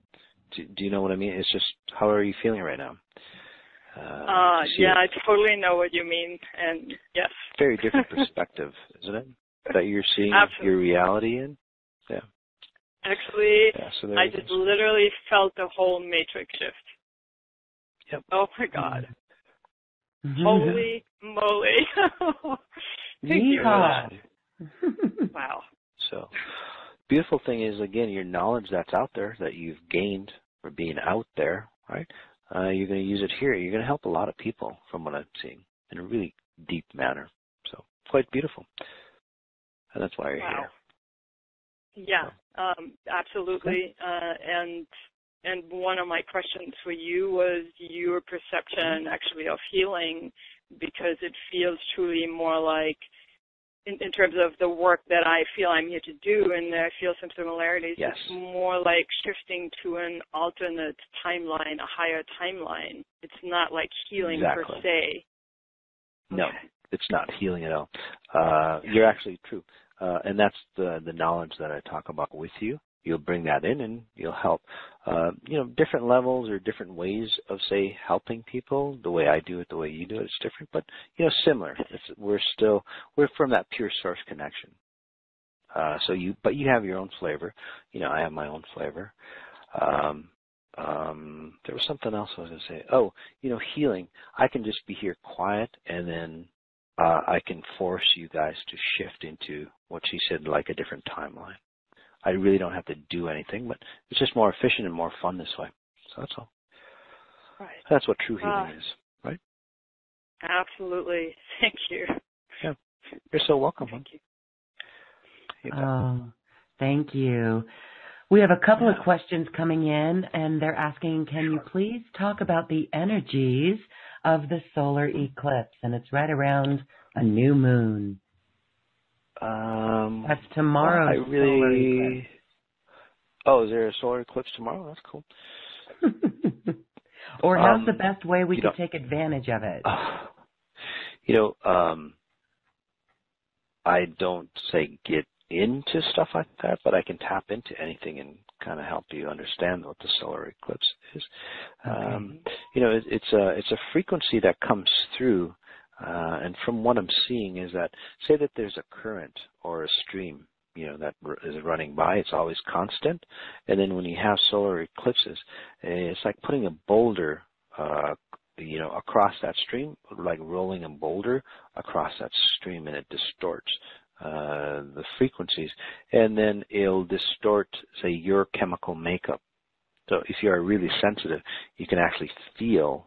Do you know what I mean? It's just, how are you feeling right now? Yeah, I totally know what you mean, and yes. Very different perspective, isn't it? That you're seeing your reality in? Yeah. Actually, so I just literally felt the whole matrix shift. Yep. Oh my God. Holy moly. Thank you for that. Wow. So, beautiful thing is, again, your knowledge that's out there that you've gained for being out there, right? You're going to use it here. You're going to help a lot of people, from what I'm seeing, in a really deep manner. So, quite beautiful. And that's why you're here. Yeah, absolutely. And one of my questions for you was your perception, actually, of healing, because it feels truly more like, in terms of the work that I feel I'm here to do, and I feel some similarities, yes. It's more like shifting to an alternate timeline, a higher timeline. It's not like healing per se. No, it's not healing at all. You're actually true. And that's the knowledge that I talk about with you. You'll bring that in and you'll help, different levels or different ways of, say, helping people. The way I do it, the way you do it, it's different, but, similar. We're from that pure source connection. But you have your own flavor. I have my own flavor. There was something else I was going to say. Oh, healing. I can just be here quiet, and then I can force you guys to shift into what she said, like a different timeline. I really don't have to do anything, but it's just more efficient and more fun this way. So that's all. Right. That's what true healing is, right? Absolutely. Thank you. Yeah. You're so welcome. Thank you. Thank you. We have a couple of questions coming in, and they're asking, can you please talk about the energies of the solar eclipse? And it's right around a new moon. That's tomorrow's solar eclipse. Oh, is there a solar eclipse tomorrow? That's cool. Or how's the best way we could take advantage of it? I don't say get into stuff like that, but I can tap into anything and kind of help you understand what the solar eclipse is. Okay. It's a frequency that comes through, and from what I'm seeing is that, say that there's a current or a stream, that is running by, it's always constant, and then when you have solar eclipses, it's like putting a boulder, across that stream, like rolling a boulder across that stream, and it distorts the frequencies, and then it'll distort, say, your chemical makeup. So if you are really sensitive, you can actually feel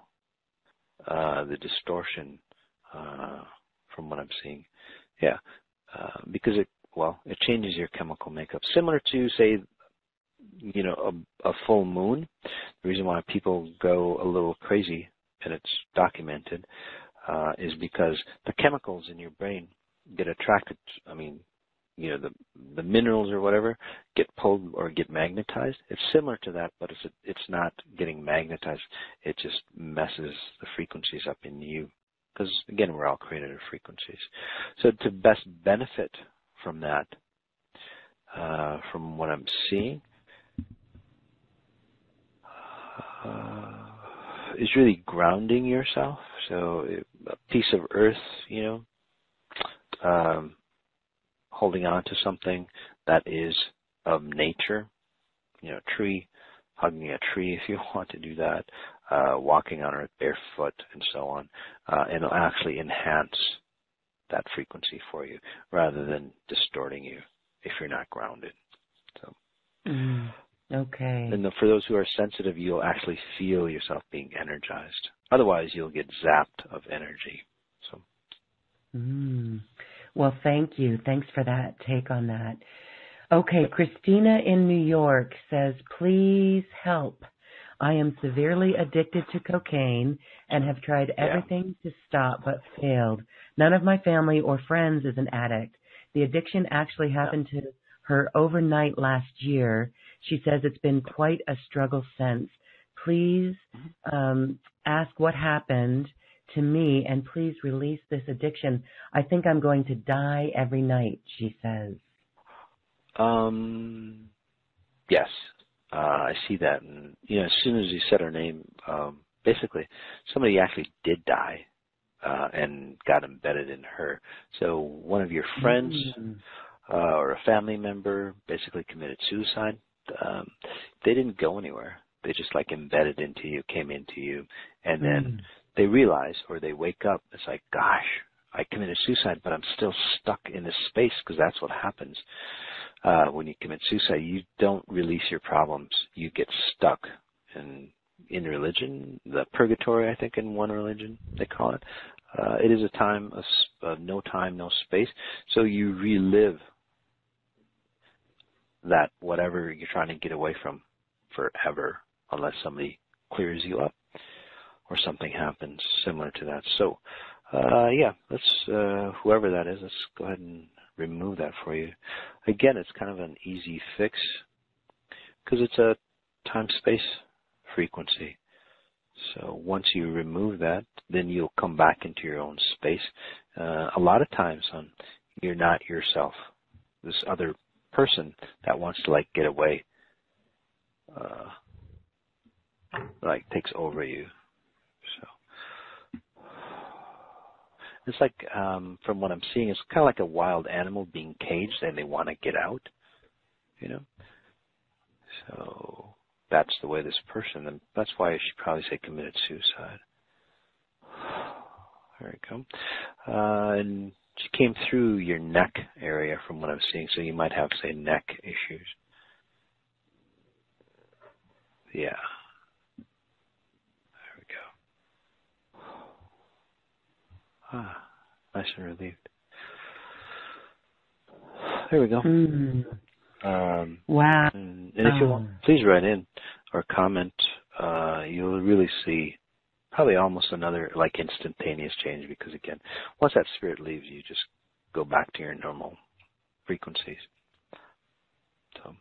the distortion from what I'm seeing. Yeah, because it changes your chemical makeup, similar to, say, a full moon. The reason why people go a little crazy, and it's documented, is because the chemicals in your brain get attracted. The minerals or whatever get pulled or get magnetized. It's similar to that, but it's not getting magnetized. It just messes the frequencies up in you, because again, we're all created of frequencies. So to best benefit from that, from what I'm seeing, is really grounding yourself. So a piece of earth, holding on to something that is of nature, a tree, hugging a tree if you want to do that, walking on earth barefoot and so on, and it'll actually enhance that frequency for you rather than distorting you if you're not grounded. So. Okay. And for those who are sensitive, you'll actually feel yourself being energized. Otherwise, you'll get zapped of energy. So. Well, thank you. Thanks for that take on that. Okay, Christina in New York says, please help. I am severely addicted to cocaine and have tried everything to stop but failed. None of my family or friends is an addict. The addiction actually happened to her overnight last year. She says it's been quite a struggle since. Please ask what happened to me and please release this addiction. I think I'm going to die every night, she says. Yes. I see that, and as soon as you said her name, basically somebody actually did die and got embedded in her. So one of your friends or a family member basically committed suicide. They didn't go anywhere. They just like embedded into you, came into you, and then they realize, or they wake up, it's like, gosh, I committed suicide, but I'm still stuck in this space, because that's what happens. When you commit suicide, you don't release your problems. You get stuck. And in religion, the purgatory, I think in one religion they call it, it is a time of no time, no space. So you relive that whatever you're trying to get away from forever, unless somebody clears you up or something happens similar to that. So, let's, whoever that is, let's go ahead and remove that for you. Again, it's kind of an easy fix because it's a time-space frequency. So once you remove that, then you'll come back into your own space. A lot of times, you're not yourself. This other person that wants to get away, takes over you. So it's like, from what I'm seeing, it's kind of like a wild animal being caged and they want to get out, So that's the way this person, and that's why I should probably say committed suicide. There we go. And she came through your neck area from what I'm seeing, so you might have, say, neck issues. Yeah. There we go. Nice and relieved. There we go. Wow. And if you want, please write in or comment. You'll really see probably almost another instantaneous change, because again, once that spirit leaves, you just go back to your normal frequencies. So.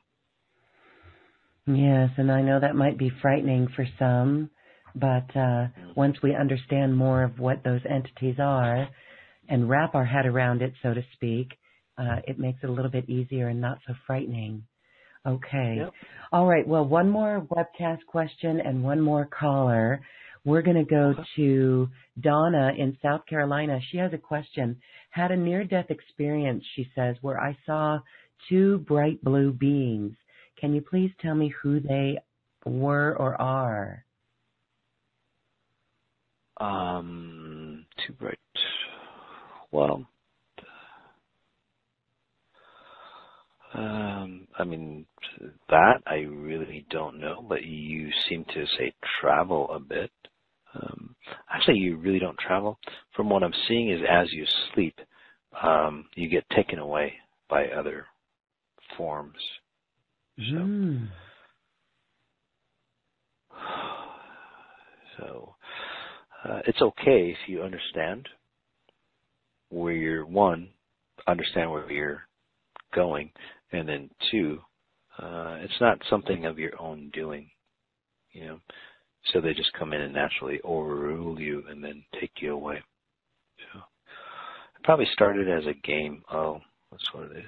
Yes, and I know that might be frightening for some, but once we understand more of what those entities are and wrap our head around it, so to speak, it makes it a little bit easier and not so frightening. Okay. Yep. All right. Well, one more webcast question and one more caller. We're going to go to Donna in South Carolina. She has a question. Had a near-death experience, she says, where I saw two bright blue beings. Can you please tell me who they were or are? Too bright. Well, that I really don't know, but you seem to say travel a bit. Actually, you really don't travel. From what I'm seeing is as you sleep, you get taken away by other forms. So it's okay if you understand where you're, understand where you're going, and then two, it's not something of your own doing, so they just come in and naturally overrule you and then take you away. So it probably started as a game. Oh, that's what it is.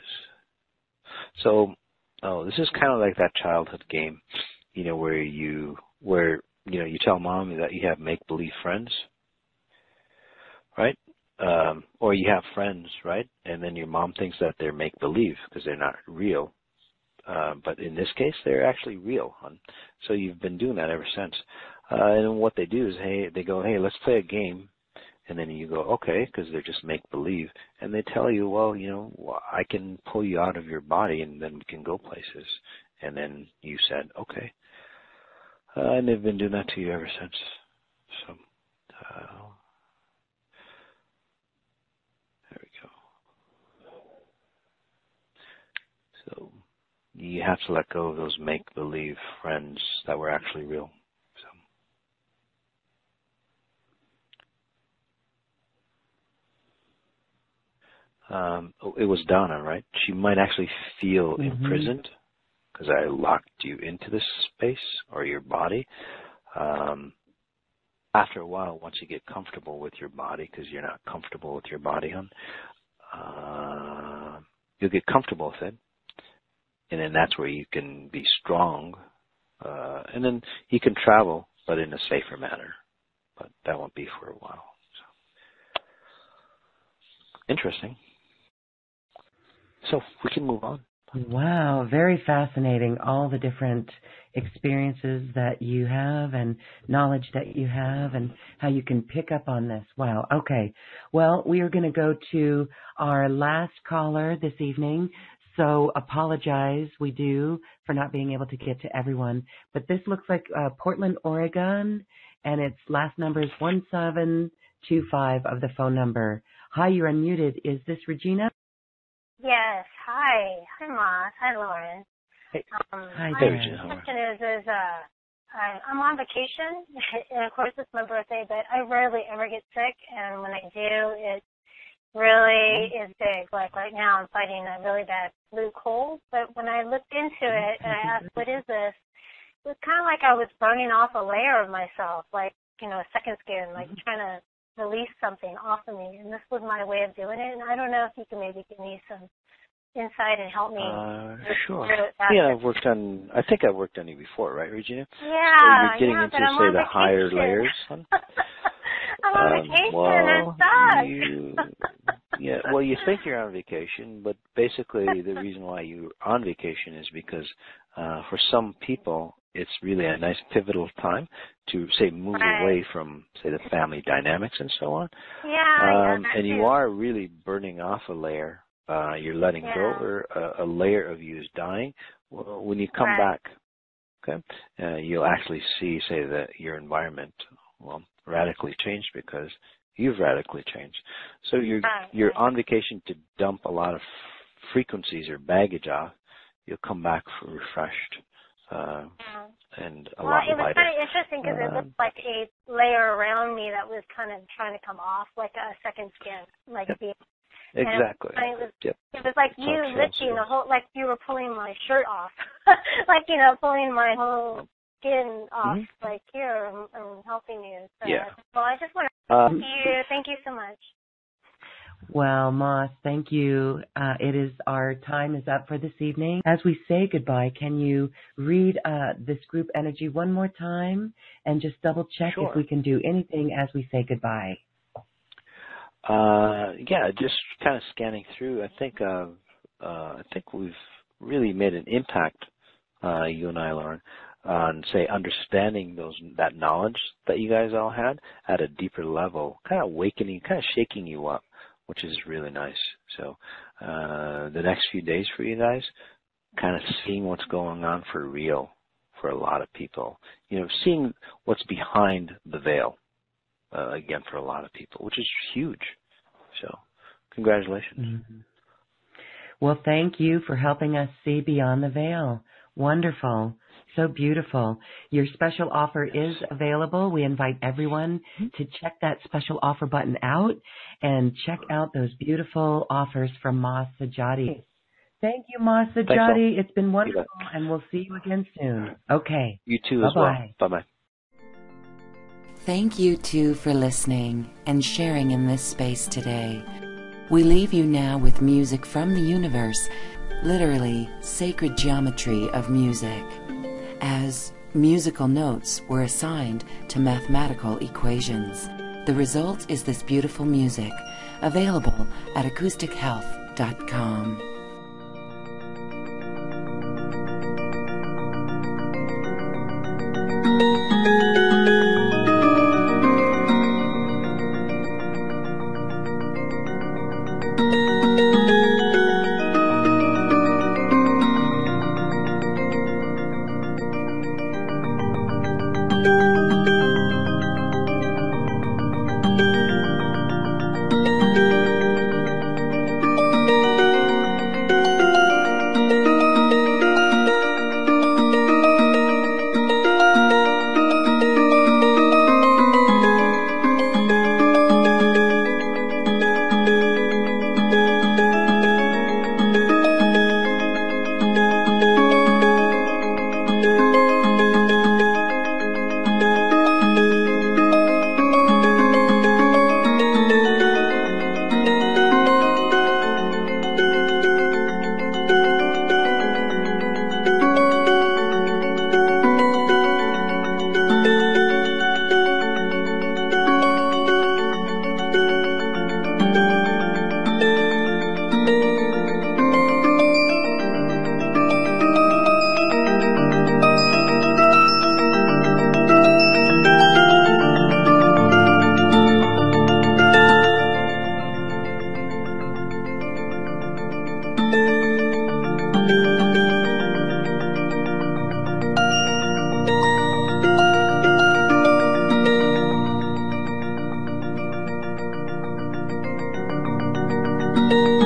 So, this is kind of like that childhood game, where you tell mom that you have make-believe friends, right? Or you have friends, right? And then your mom thinks that they're make-believe because they're not real. But in this case, they're actually real, hon. So you've been doing that ever since. And what they do is, they go, let's play a game. And then you go, okay, because they're just make-believe. And they tell you, well, I can pull you out of your body and then we can go places. And then you said, okay. And they've been doing that to you ever since. So, there we go. So you have to let go of those make-believe friends that were actually real. It was Donna, right? She might actually feel imprisoned because I locked you into this space or your body. After a while, once you get comfortable with your body, because you're not comfortable with your body, hon, you'll get comfortable with it. And then that's where you can be strong And then he can travel, but in a safer manner. But that won't be for a while. So. Interesting. So we can move on. Wow, very fascinating. All the different experiences that you have and knowledge that you have and how you can pick up on this. Wow. Okay. Well, we are going to go to our last caller this evening. So apologize, we do, for not being able to get to everyone. But this looks like Portland, Oregon, and its last number is 1725 of the phone number. Hi, you're unmuted. Is this Regina? Yes. Hi. Hi, Moss. Hi, Lauren. Hey. Hi, Regina. My question is I'm on vacation, and of course it's my birthday, but I rarely ever get sick, and when I do, it really is big. Like right now, I'm fighting a really bad flu cold, but when I looked into it and I asked, what is this? It was kind of like I was burning off a layer of myself, like, a second skin, like trying to release something off of me, and this was my way of doing it, and I don't know if you can maybe give me some insight and help me. Sure. Yeah, I think I've worked on you before, right, Regina? Yeah. So you're getting into, but I'm say, on the vacation. higher layers, huh? I'm on vacation, that sucks. Well, you think you're on vacation, but basically the reason why you're on vacation is because for some people, it's really a nice pivotal time to, say, move away from, say, the family dynamics and so on. Yeah, and you are really burning off a layer. You're letting go, or a layer of you is dying. Well, when you come back, okay, you'll actually see, say, that your environment, radically changed because you've radically changed. So you're on vacation to dump a lot of frequencies or baggage off. You'll come back refreshed. And a lot lighter. It was kind of interesting because it looked like a layer around me that was kind of trying to come off, like a second skin, like being. Exactly. It was like you lifting the whole, like you were pulling my shirt off, like pulling my whole skin off, like here, and helping you. So, well, I just want to thank you so much. Well, Moss, thank you. Our time is up for this evening. As we say goodbye, can you read this group energy one more time and just double check if we can do anything as we say goodbye? Just kind of scanning through. I think we've really made an impact, you and I, Lauren, on, say, understanding that knowledge that you guys all had at a deeper level, kind of awakening, kind of shaking you up, which is really nice. So the next few days for you guys, kind of seeing what's going on for real for a lot of people. Seeing what's behind the veil, again, for a lot of people, which is huge. So congratulations. Mm-hmm. Well, thank you for helping us see beyond the veil. Wonderful. So beautiful. Your special offer is available. We invite everyone to check that special offer button out and check out those beautiful offers from Moss Sajady. Thank you, Moss Sajady. It's been wonderful, and we'll see you again soon. Okay. You too as well. Bye-bye. Thank you, too, for listening and sharing in this space today. We leave you now with music from the universe, literally sacred geometry of music, as musical notes were assigned to mathematical equations. The result is this beautiful music, available at acoustichealth.com. you.